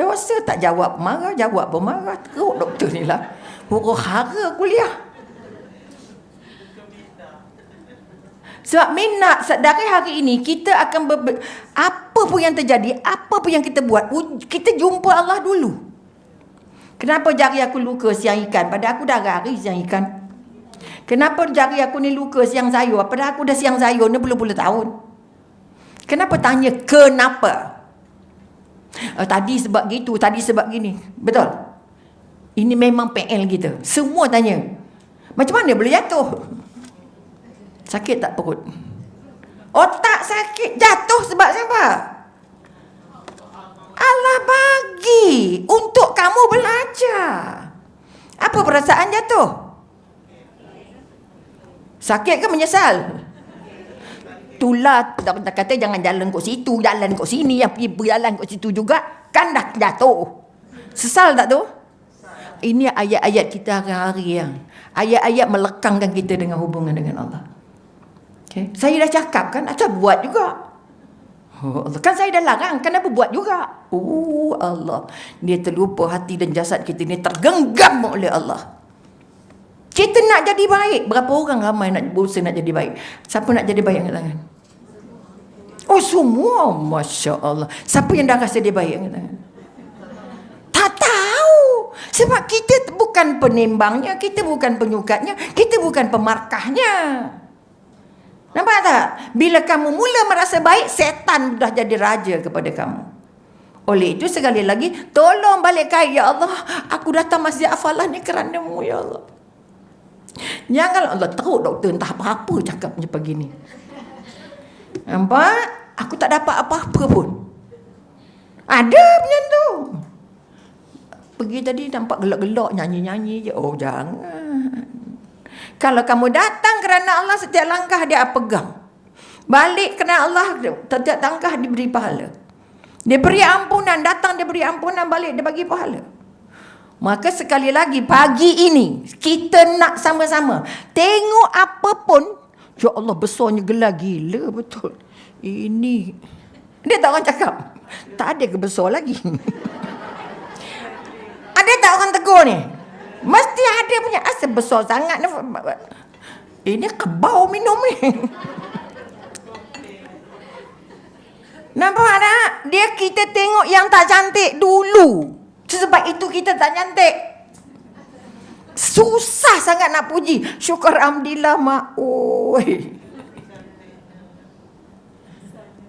Dosa tak jawab marah, jawab pemarah. Teruk doktor ni lah. Huru-hara kuliah. Sebab minat dari hari ini kita akan apa pun yang terjadi, apa pun yang kita buat, kita jumpa Allah dulu. Kenapa jari aku luka siang ikan? Pada aku dah hari siang ikan. Kenapa jari aku ni luka siang sayur? Pada aku dah siang sayur ni puluh-puluh tahun. Kenapa tanya kenapa? Tadi sebab gitu, tadi sebab gini. Betul? Ini memang PL kita. Semua tanya. Macam mana boleh jatuh? Sakit tak perut? Otak sakit. Jatuh sebab siapa? Allah bagi untuk kamu belajar. Apa perasaan jatuh? Sakit ke menyesal? Itulah tak kata jangan jalan kat situ, jalan kat sini, yang pergi berjalan kat situ juga kan dah jatuh. Sesal tak tu? Ini ayat-ayat kita hari-hari yang ayat-ayat melekangkan kita dengan hubungan dengan Allah. Okay. Saya dah cakap kan, asal buat juga. Oh Allah, kan saya dah larang, kenapa buat juga? Oh Allah, dia terlupa hati dan jasad kita ni tergenggam oleh Allah. Kita nak jadi baik. Berapa orang ramai nak berusaha nak jadi baik? Siapa nak jadi baik angkat tangan? Oh semua, Masya Allah. Siapa yang dah rasa dia baik angkat tangan? Tak tahu. Sebab kita bukan penimbangnya, kita bukan penyukatnya, kita bukan pemarkahnya. Nampak tak? Bila kamu mula merasa baik, setan dah jadi raja kepada kamu. Oleh itu sekali lagi, tolong balik kait, ya Allah, aku datang masjid Afalah ni kerana-Mu, ya Allah. Jangan Allah teruk doktor entah apa-apa cakap macam pagi ni. Nampak? Aku tak dapat apa-apa pun. Ada macam tu. Pergi tadi nampak gelak-gelak nyanyi-nyanyi je. Oh jangan. Kalau kamu datang kerana Allah, setiap langkah dia pegang. Balik kerana Allah, setiap langkah diberi pahala. Dia beri ampunan, datang dia beri ampunan, balik dia bagi pahala. Maka sekali lagi pagi ini kita nak sama-sama tengok apa pun. Ya Allah, besarnya gelar gila betul. Ini dia tak orang cakap. Tak ada ke besar lagi. Ada tak orang tegur ni? Mesti ada punya, asal besar sangat. Ini kebau minum ni. Nampak tak? Dia kita tengok yang tak cantik dulu. Sebab itu kita tak cantik. Susah sangat nak puji. Syukur alhamdulillah mak. Oi.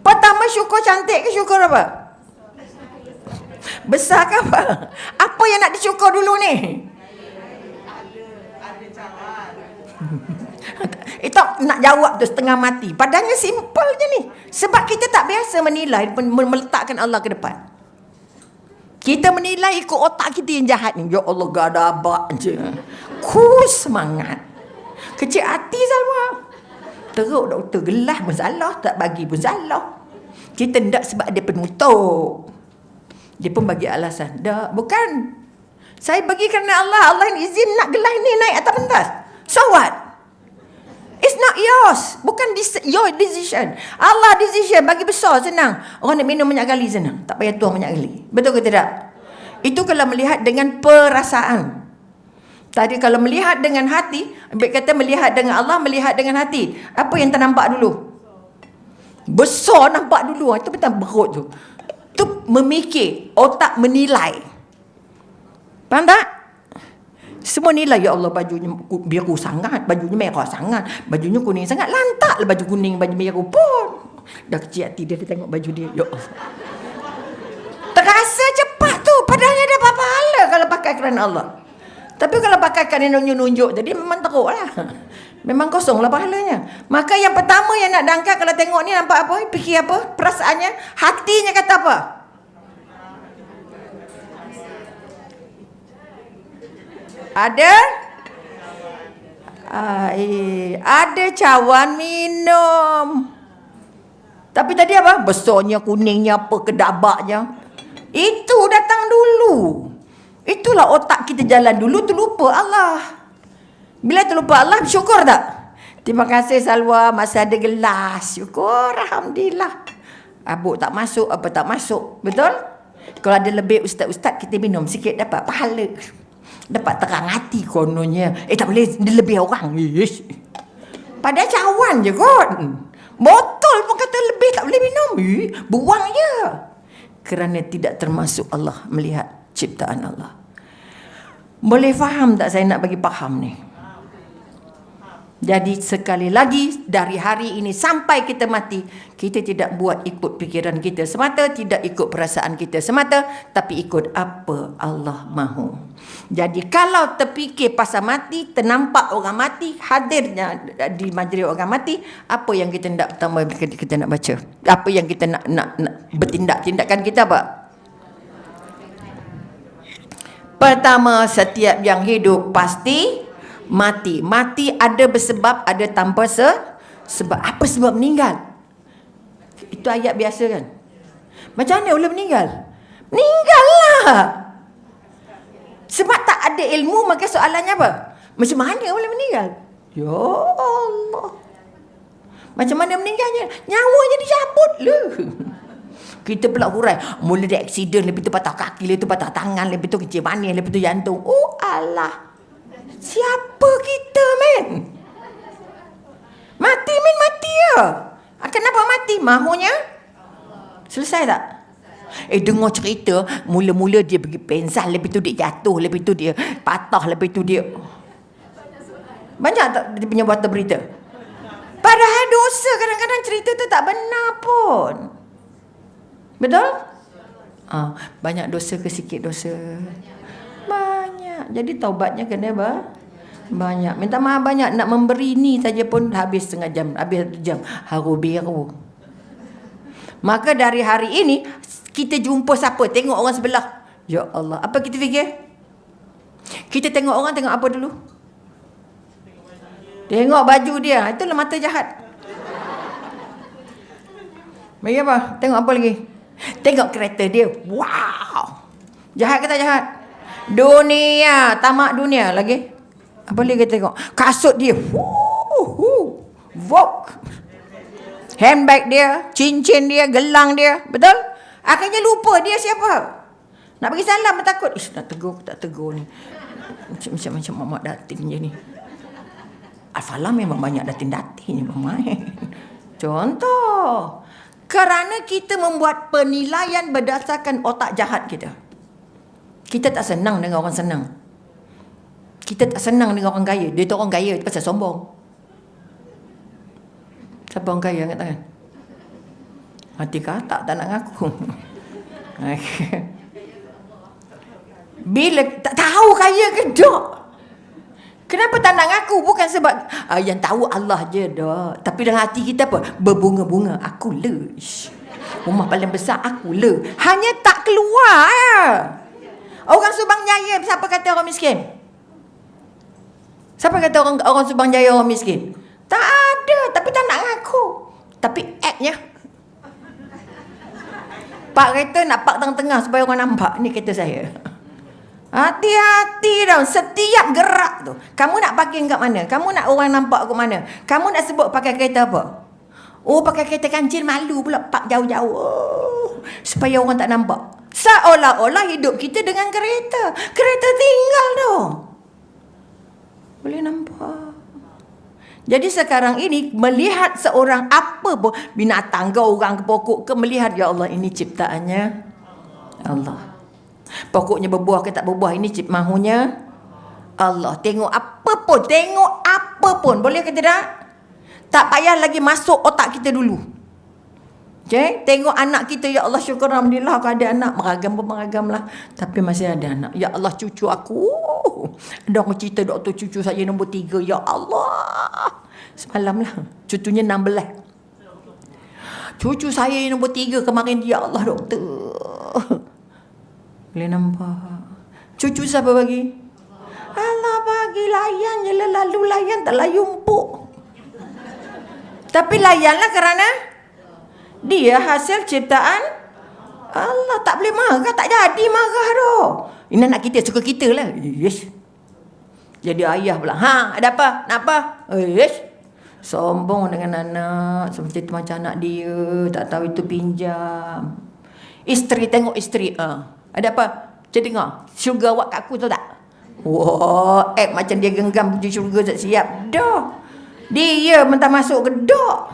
Pertama syukur cantik ke syukur apa? Besar ke apa? Apa yang nak disyukur dulu ni? Itu nak jawab tu setengah mati. Padahal simple je ni. Sebab kita tak biasa menilai, meletakkan Allah ke depan. Kita menilai ikut otak kita yang jahat ni. Ya Allah, gadabak je. Semangat. Kecil hati Salwa. Teruk doktor, gelas pun salah, tak bagi pun salah. Kita tak sebab dia penutup. Dia pun bagi alasan. Tak, bukan. Saya bagi kerana Allah. Allah yang izin nak gelas ni naik atas pentas. So what? It's not yours. Bukan your decision. Allah decision. Bagi besar senang. Orang nak minum banyak kali senang. Tak payah tuang banyak kali. Betul ke tidak? Itu kalau melihat dengan perasaan. Tadi kalau melihat dengan hati, Abid kata melihat dengan Allah, melihat dengan hati. Apa yang ternampak dulu? Besar nampak dulu. Itu betul berut tu. Itu memikir. Otak menilai. Faham tak? Semua nilai, ya Allah bajunya biru sangat, bajunya merah sangat, bajunya kuning sangat. Lantaklah baju kuning, baju biru pun. Dah kecil hati dia tengok baju dia. Ya Allah. Terasa cepat tu. Padahal ada pahala kalau pakai kerana Allah. Tapi kalau pakai kerana nunjuk-nunjuk, jadi memang teruk lah. Memang kosong lah pahalanya. Maka yang pertama yang nak dangkat kalau tengok ni nampak apa? Fikir apa? Perasaannya, hatinya kata apa? Ada cawan minum. Tapi tadi apa? Besarnya, kuningnya, apa, kedabaknya. Itu datang dulu. dulu. Itulah otak kita jalan dulu, terlupa Allah. Bila terlupa Allah, syukur tak? Terima kasih Salwa, masih ada gelas. Syukur, Alhamdulillah. Abuk tak masuk, apa tak masuk. Betul? Kalau ada lebih ustaz-ustaz, kita minum sikit dapat pahala. Dapat terang hati kononnya. Tak boleh, dia lebih orang. Yes. Padahal cawan je kot. Botol pun kata lebih, tak boleh minum. Buang je. Kerana tidak termasuk Allah melihat ciptaan Allah. Boleh faham tak saya nak bagi faham ni? Jadi sekali lagi, dari hari ini sampai kita mati, kita tidak buat ikut fikiran kita semata, tidak ikut perasaan kita semata, tapi ikut apa Allah mahu. Jadi kalau terfikir pasal mati, ternampak orang mati, hadirnya di majlis orang mati, apa yang kita nak pertama kita nak baca? Apa yang kita nak bertindak? Tindakan kita apa? Pertama, setiap yang hidup pasti mati. Mati ada bersebab, ada tanpa sebab. Apa sebab meninggal? Itu ayat biasa kan? Macam mana boleh meninggal? Meninggal lah. Sebab tak ada ilmu, maka soalannya apa? Macam mana boleh meninggal? Ya Allah. Macam mana meninggalnya? Nyawanya dicabut lah. Kita pula hurai. Mula dia aksiden, lepas tu patah kaki, lepas tu patah tangan, lepas tu kecil manis, lepas tu jantung. Oh Allah. Siapa kita, men? Mati, men, mati ya. Kenapa mati? Mahunya? Selesai tak? Dengar cerita, mula-mula dia pergi pensal, lepas tu dia jatuh, lepas tu dia patah, lepas tu dia... Banyak tak dia punya buatan berita? Padahal dosa, kadang-kadang cerita tu tak benar pun. Betul? Banyak dosa ke sikit dosa? Banyak. Jadi taubatnya kena banyak. Minta maaf banyak. Nak memberi ni saja pun habis setengah jam. Habis 1 jam. Haru biru. Maka dari hari ini, kita jumpa siapa? Tengok orang sebelah. Ya Allah. Apa kita fikir? Kita tengok orang, tengok apa dulu? Tengok baju dia. Itulah mata jahat. Bagi apa? Tengok apa lagi? Tengok kereta dia. Wow. Jahat ke tak jahat? Dunia. Tamak dunia lagi. Apa lagi kita tengok? Kasut dia. Vogue. Handbag dia. Cincin dia. Gelang dia. Betul? Akhirnya lupa dia siapa. Nak bagi salam takut. Nak tegur tak tegur ni. Macam Mamat Datin je ni. Al-Falah memang banyak datin-datin je bermain. Contoh. Kerana kita membuat penilaian berdasarkan otak jahat kita. Kita tak senang dengan orang senang. Kita tak senang dengan orang kaya. Dia tu orang kaya pasal sombong. Siapa orang kaya angkat tangan? Mati katak tak nak ngaku. Bila tak tahu kaya ke tak? Kenapa tak nak ngaku? Bukan sebab yang tahu Allah je dah. Tapi dalam hati kita apa? Berbunga-bunga. Aku le. Rumah paling besar aku le. Hanya tak keluar. Orang Subang Jaya, siapa kata orang miskin? Siapa kata orang Subang Jaya orang miskin? Tak ada. Tapi tak nak ngaku. Tapi act-nya. Pak kereta nak park tengah-tengah supaya orang nampak. Ni kereta saya. Hati-hati dah. Setiap gerak tu. Kamu nak parking kat mana? Kamu nak orang nampak kat mana? Kamu nak sebut pakai kereta apa? Oh, pakai kereta kancil, malu pula park jauh-jauh. Oh, supaya orang tak nampak. Seolah-olah hidup kita dengan kereta. Kereta tinggal tu. Boleh nampak. Jadi sekarang ini melihat seorang apa pun, binatang ke orang ke pokok ke, melihat ya Allah ini ciptaannya Allah. Pokoknya berbuah ke tak berbuah, ini mahunya Allah. Tengok apa pun, tengok apa pun. Boleh ke tidak? Tak payah lagi masuk otak kita dulu. Okay? Tengok anak kita, ya Allah syukur Alhamdulillah aku ada anak. Meragam pun meragam lah. Tapi masih ada anak. Ya Allah cucu aku. Ada orang cerita doktor cucu saya nombor 3. Ya Allah. Semalam lah. Cucunya 16. Cucu saya nombor 3 kemarin. Ya Allah doktor. Boleh nampak. Cucu siapa bagi? Allah bagi. Layan je lah. Lalu layan tak layu empuk. Tapi layanlah kerana dia hasil ciptaan Allah, tak boleh marah, tak jadi marah dah. Ini anak kita, suka kita lah. Yes. Jadi ayah pula, ada apa? Nak apa? Yes. Sombong dengan anak, seperti itu macam anak dia, tak tahu itu pinjam. Isteri tengok isteri, ada apa? Jadi dengar, syurga awak kat aku tahu tak? Wah, macam dia genggam pergi syurga tak siap. Dah. Dia mentah masuk gedok.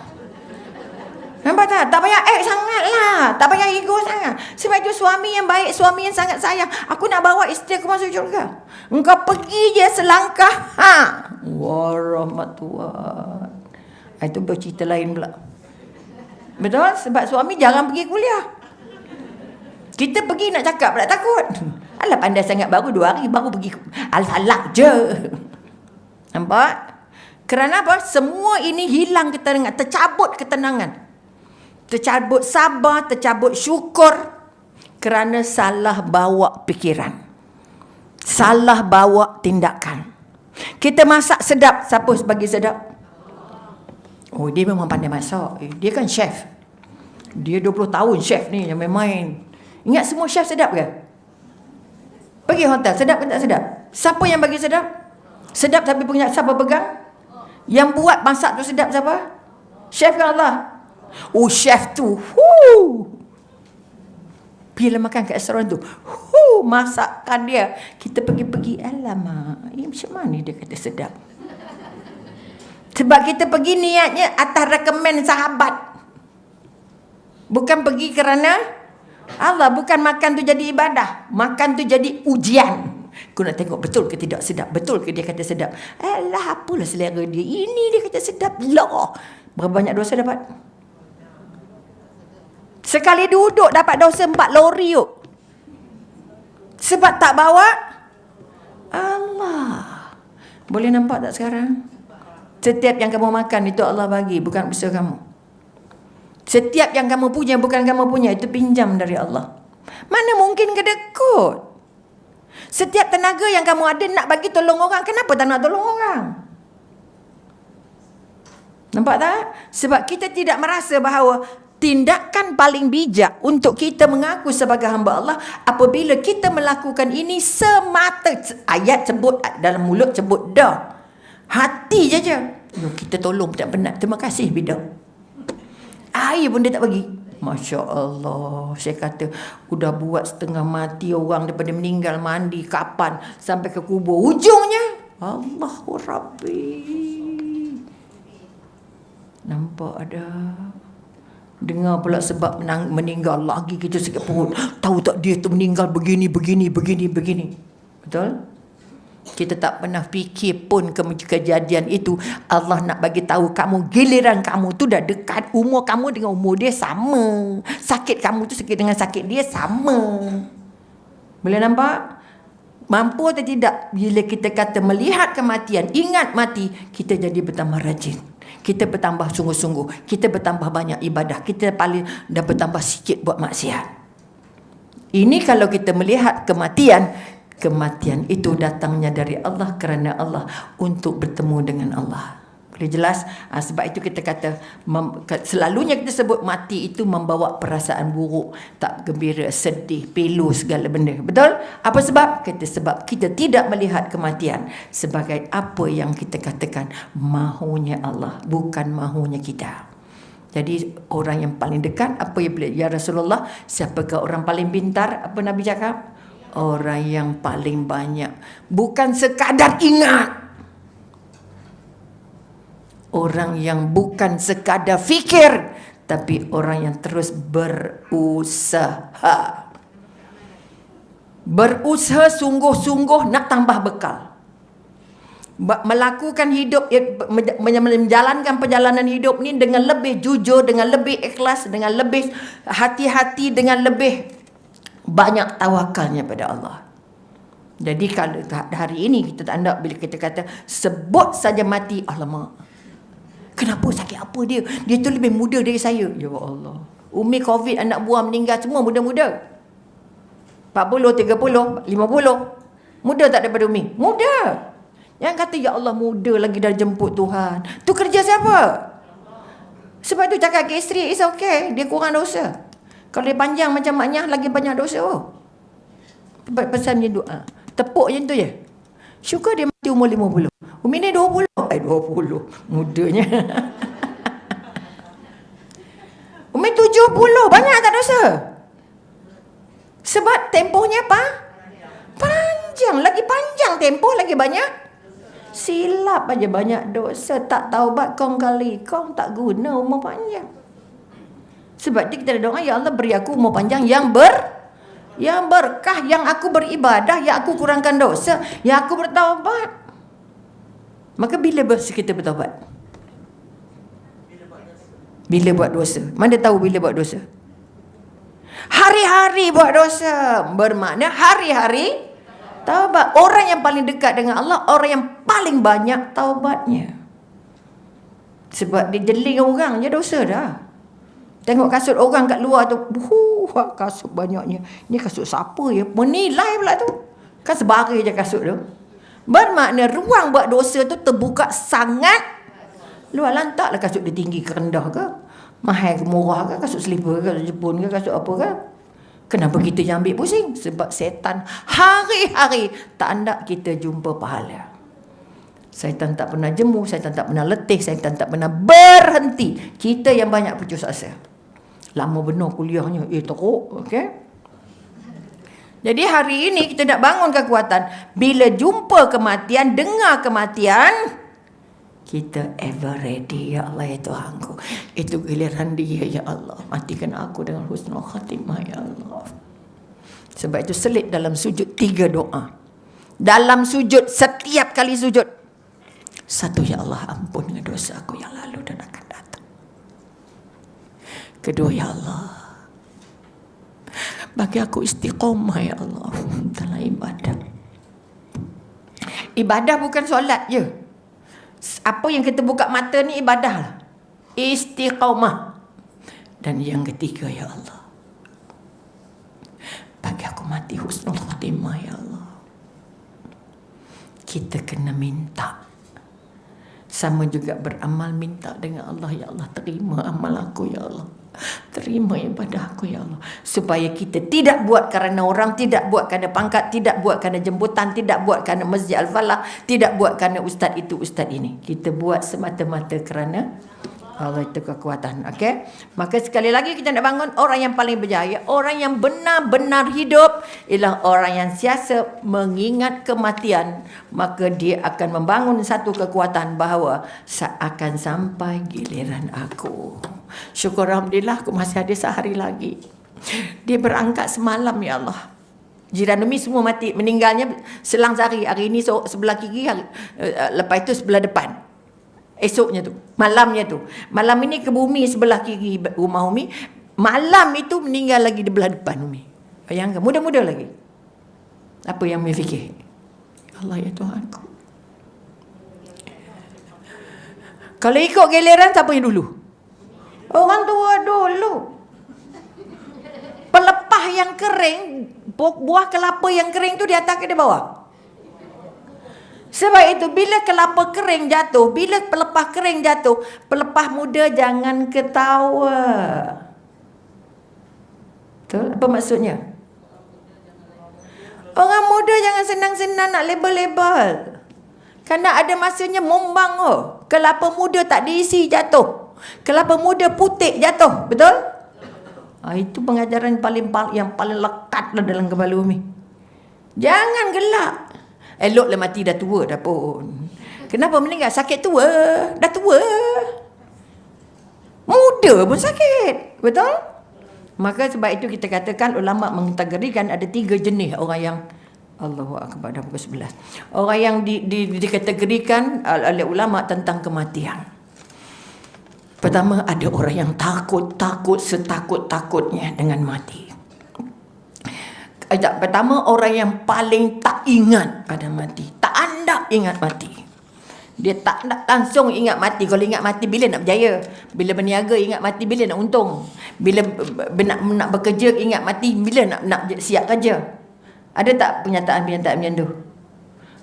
Nampak tak? Tak payah sangat lah. Tak payah ego sangat. Sebab itu suami yang baik, suami yang sangat sayang. Aku nak bawa isteri aku masuk syurga. Engkau pergi je selangkah. Warahmatullahi. Itu bercerita lain pula. Betul? Sebab suami jarang pergi kuliah. Kita pergi nak cakap pula takut. Alah pandai sangat, baru 2 hari baru pergi. Al-falak je. Nampak? Kerana apa? Semua ini hilang ketenangan, tercabut ketenangan. Tercabut sabar, tercabut syukur kerana salah bawa pikiran. Salah bawa tindakan. Kita masak sedap, siapa bagi sedap? Oh, dia memang pandai masak. Dia kan chef. Dia 20 tahun chef ni, yang main-main. Ingat semua chef sedap ke? Pergi hotel, sedap ke tak sedap? Siapa yang bagi sedap? Sedap tapi punya siapa pegang? Yang buat masak tu sedap siapa? Chef ke Allah? Oh, chef tu. Bila makan kat restoran tu, masakan dia. Kita pergi-pergi, alamak, macam mana dia kata sedap? Sebab kita pergi niatnya atas rekomen sahabat. Bukan pergi kerana Allah, bukan makan tu jadi ibadah. Makan tu jadi ujian. Kau nak tengok betul ke tidak sedap. Betul ke dia kata sedap. Alah, apalah selera dia. Ini dia kata sedap. Lah. Berapa banyak dosa dapat? Sekali duduk dapat dosa 4 lori yuk. Sebab tak bawa Allah. Boleh nampak tak sekarang? Setiap yang kamu makan itu Allah bagi, bukan usaha kamu. Setiap yang kamu punya bukan kamu punya, itu pinjam dari Allah. Mana mungkin kedekut? Setiap tenaga yang kamu ada nak bagi tolong orang, kenapa tak nak tolong orang? Nampak tak? Sebab kita tidak merasa bahawa tindakan paling bijak untuk kita mengaku sebagai hamba Allah apabila kita melakukan ini semata, ayat sebut dalam mulut sebut dah, hati je. Kita tolong tak penat, terima kasih bidak. Air pun dia tak bagi. Masya Allah. Saya kata udah buat setengah mati orang daripada meninggal, mandi kapan sampai ke kubur, ujungnya Allahu Rabbi. Nampak ada. Dengar pula sebab meninggal lagi kita sakit perut. Tahu tak dia tu meninggal begini. Betul? Kita tak pernah fikir pun kejadian itu. Allah nak bagi tahu kamu, giliran kamu tu dah dekat, umur kamu dengan umur dia sama. Sakit kamu tu sakit dengan sakit dia sama. Boleh nampak? Mampu atau tidak? Bila kita kata melihat kematian, ingat mati, kita jadi bertambah rajin. Kita bertambah sungguh-sungguh. Kita bertambah banyak ibadah. Kita paling dah bertambah sikit buat maksiat. Ini kalau kita melihat kematian. Kematian itu datangnya dari Allah kerana Allah, untuk bertemu dengan Allah. Boleh jelas? Sebab itu kita kata, selalunya kita sebut mati itu membawa perasaan buruk, tak gembira, sedih, pilu, segala benda. Betul? Apa sebab? Sebab kita tidak melihat kematian sebagai apa yang kita katakan mahunya Allah, bukan mahunya kita. Jadi orang yang paling dekat, apa yang boleh? Ya Rasulullah, siapakah orang paling pintar? Apa Nabi cakap? Orang yang paling banyak, bukan sekadar ingat. Orang yang bukan sekadar fikir, tapi orang yang terus berusaha. Berusaha sungguh-sungguh nak tambah bekal. Melakukan hidup, menjalankan perjalanan hidup ni dengan lebih jujur, dengan lebih ikhlas, dengan lebih hati-hati, dengan lebih banyak tawakalnya pada Allah. Jadi kalau hari ini kita tak nak, bila kita kata sebut saja mati, alamak, kenapa sakit apa dia? Dia tu lebih muda dari saya. Ya Allah. Umi Covid, anak buah meninggal semua muda-muda. 40, 30, 50. Muda tak daripada Umi? Muda. Yang kata ya Allah muda lagi dah jemput Tuhan. Tu kerja siapa? Sebab tu cakap ke isteri, it's okay, dia kurang dosa. Kalau dia panjang macam maknya lagi banyak dosa. Pesan dia doa. Tepuk je tu je. Syukur dia mati umur 50. Umi ni 20. 20. Mudanya. Umi 70. Banyak tak dosa? Sebab tempohnya apa? Panjang. Lagi panjang tempoh, lagi banyak. Silap aja banyak dosa. Tak taubat kong kali. Kong tak guna umur panjang. Sebab itu kita doa, ya Allah beri aku umur panjang yang berkah, yang aku beribadah, yang aku kurangkan dosa, yang aku bertaubat. Maka bila kita bertaubat? Bila buat dosa? Mana tahu bila buat dosa? Hari-hari buat dosa. Bermakna hari-hari taubat. Orang yang paling dekat dengan Allah, orang yang paling banyak taubatnya. Sebab dia jeling orang je dosa dah. Tengok kasut orang kat luar tu. Kasut banyaknya. Ni kasut siapa ya? Menilai pula tu. Kan sebarai je kasut tu. Bermakna ruang buat dosa tu terbuka sangat luar. Lantaklah kasut dia tinggi ke rendah ke? Mahal ke murah ke? Kasut slipper ke? Kasut Jepun ke? Kasut apa ke? Kenapa kita yang ambil pusing? Sebab setan hari-hari tak hendak kita jumpa pahala. Syaitan tak pernah jemu, syaitan tak pernah letih, syaitan tak pernah berhenti. Kita yang banyak putus asa. Lama benar kuliahnya. Teruk. Okay? Jadi hari ini kita nak bangun kekuatan. Bila jumpa kematian, dengar kematian, kita ever ready. Ya Allah, ya Tuhanku. Itu giliran dia, ya Allah. Matikan aku dengan husnul khatimah, ya Allah. Sebab itu selit dalam sujud 3 doa. Dalam sujud, setiap kali sujud. 1, ya Allah, ampun dosa aku yang lalu dan akan datang. 2, ya Allah, bagi aku istiqamah, ya Allah, dalam ibadah. Ibadah bukan solat je. Apa yang kita buka mata ni ibadah lah. Istiqamah. Dan yang 3, ya Allah, bagi aku mati husnul khatimah, ya Allah. Kita kena minta. Sama juga beramal, minta dengan Allah, ya Allah, terima amal aku, ya Allah. Terima ibadah aku, ya Allah. Supaya kita tidak buat kerana orang, tidak buat kerana pangkat, tidak buat kerana jemputan, tidak buat kerana Masjid Al-Falah, tidak buat kerana ustaz itu, ustaz ini. Kita buat semata-mata kerana Allah. Itu kekuatan. Okay? Maka sekali lagi kita nak bangun orang yang paling berjaya, orang yang benar-benar hidup ialah orang yang siasa mengingat kematian. Maka dia akan membangun satu kekuatan bahawa akan sampai giliran aku. Syukur Alhamdulillah aku masih ada sehari lagi. Dia berangkat semalam, ya Allah. Jiran Umi semua mati. Meninggalnya selang sehari. Hari ini sebelah kiri, lepas itu sebelah depan. Esoknya tu, malamnya tu. Malam ini ke bumi sebelah kiri rumah Umi. Malam itu meninggal lagi di belah depan Umi. Bayangkan, muda-muda lagi. Apa yang Umi fikir? Allah, ya Tuhanku. Kalau ikut giliran, siapa yang dulu? Orang tua dulu. Pelepah yang kering, buah kelapa yang kering tu di atas ke di bawah? Sebab itu bila kelapa kering jatuh, bila pelepah kering jatuh, pelepah muda jangan ketawa. Betul? Apa maksudnya? Orang muda jangan senang-senang nak label-label. Kerana ada masanya mumbang. Kelapa muda tak diisi jatuh. Kelapa muda putih jatuh. Betul? Itu pengajaran yang paling lekat dalam kepala Umi. Jangan gelak. Eloklah mati dah tua dah pun. Kenapa meninggal? Sakit tua. Dah tua. Muda pun sakit. Betul? Maka sebab itu kita katakan ulama mengkategorikan ada 3 jenis orang yang Allahu Akbar, dah pukul 11. Orang yang dikategorikan oleh ulama tentang kematian. Pertama, ada orang yang takut setakut-takutnya dengan mati. Pertama, orang yang paling tak ingat pada mati. Tak hendak ingat mati. Dia tak nak langsung ingat mati. Kalau ingat mati, bila nak berjaya? Bila berniaga, ingat mati, bila nak untung? Bila nak bekerja, ingat mati, bila nak siap kerja? Ada tak pernyataan-pernyataan macam tu?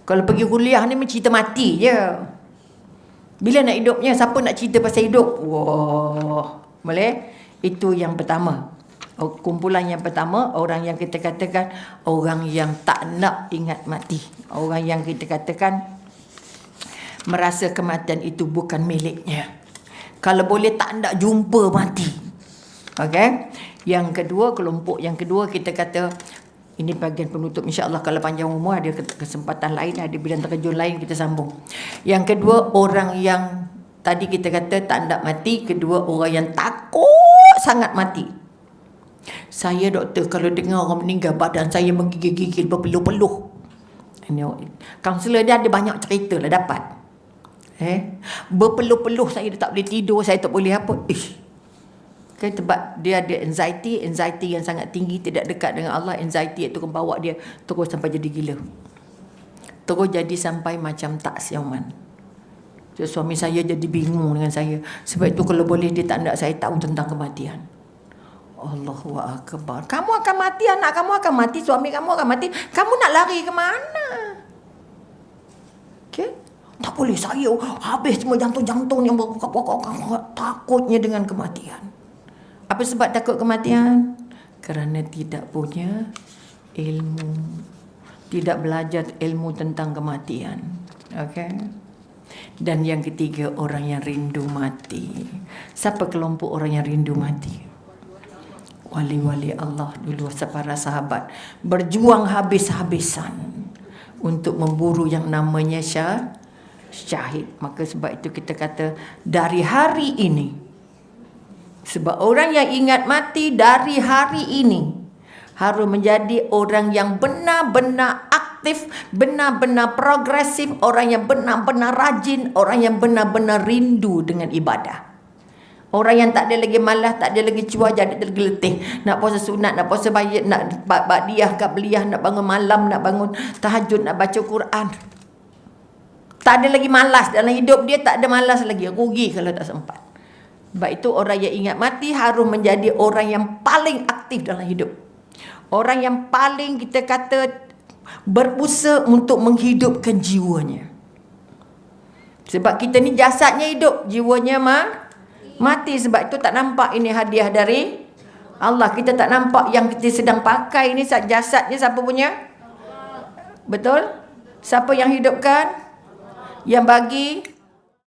Kalau pergi kuliah ni cerita mati je. Bila nak hidupnya, siapa nak cerita pasal hidup? Wah, boleh? Itu yang pertama. Kumpulan yang pertama, orang yang kita katakan orang yang tak nak ingat mati. Orang yang kita katakan merasa kematian itu bukan miliknya. Kalau boleh tak nak jumpa mati. Okey. Yang kedua, kelompok yang kedua kita kata, ini bahagian penutup, insya-Allah kalau panjang umur ada kesempatan lain, ada bidang terjun lain kita sambung. Yang kedua, orang yang tadi kita kata tak nak mati. Kedua, orang yang takut sangat mati. Saya doktor, kalau dengar orang meninggal badan saya menggigil-gigil, berpeluh-peluh. Kaunselor dia ada banyak cerita lah dapat. Berpeluh-peluh, saya tak boleh tidur, saya tak boleh apa. Kan sebab dia ada anxiety yang sangat tinggi, tidak dekat dengan Allah. Anxiety itu membawa dia terus sampai jadi gila. Terus jadi sampai macam tak siaman. So, suami saya jadi bingung dengan saya. Sebab itu kalau boleh dia tak nak saya tahu tentang kematian. Allahu Akbar. Kamu akan mati, anak kamu akan mati, suami kamu akan mati. Kamu nak lari ke mana? Okay? Tak boleh, saya habis semua jantung-jantung yang takutnya dengan kematian. Apa sebab takut kematian? Kerana tidak punya ilmu. Tidak belajar ilmu tentang kematian. Okay? Dan yang ketiga, orang yang rindu mati. Siapa kelompok orang yang rindu mati? Wali-wali Allah dulu, para sahabat berjuang habis-habisan untuk memburu yang namanya syahid. Maka sebab itu kita kata dari hari ini, sebab orang yang ingat mati dari hari ini harus menjadi orang yang benar-benar aktif, benar-benar progresif, orang yang benar-benar rajin, orang yang benar-benar rindu dengan ibadah. Orang yang tak ada lagi malas, tak ada lagi cuaca, tak ada lagi letih. Nak puasa sunat, nak puasa bayat, nak ba'diyah, qabliyah, nak bangun malam, nak bangun tahajud, nak baca Quran. Tak ada lagi malas dalam hidup dia, tak ada malas lagi. Rugi kalau tak sempat. Sebab itu orang yang ingat mati harus menjadi orang yang paling aktif dalam hidup. Orang yang paling kita kata berusaha untuk menghidupkan jiwanya. Sebab kita ni jasadnya hidup, jiwanya mati. Sebab itu tak nampak ini hadiah dari Allah. Kita tak nampak yang kita sedang pakai ini jasadnya siapa punya? Betul? Siapa yang hidupkan? Yang bagi?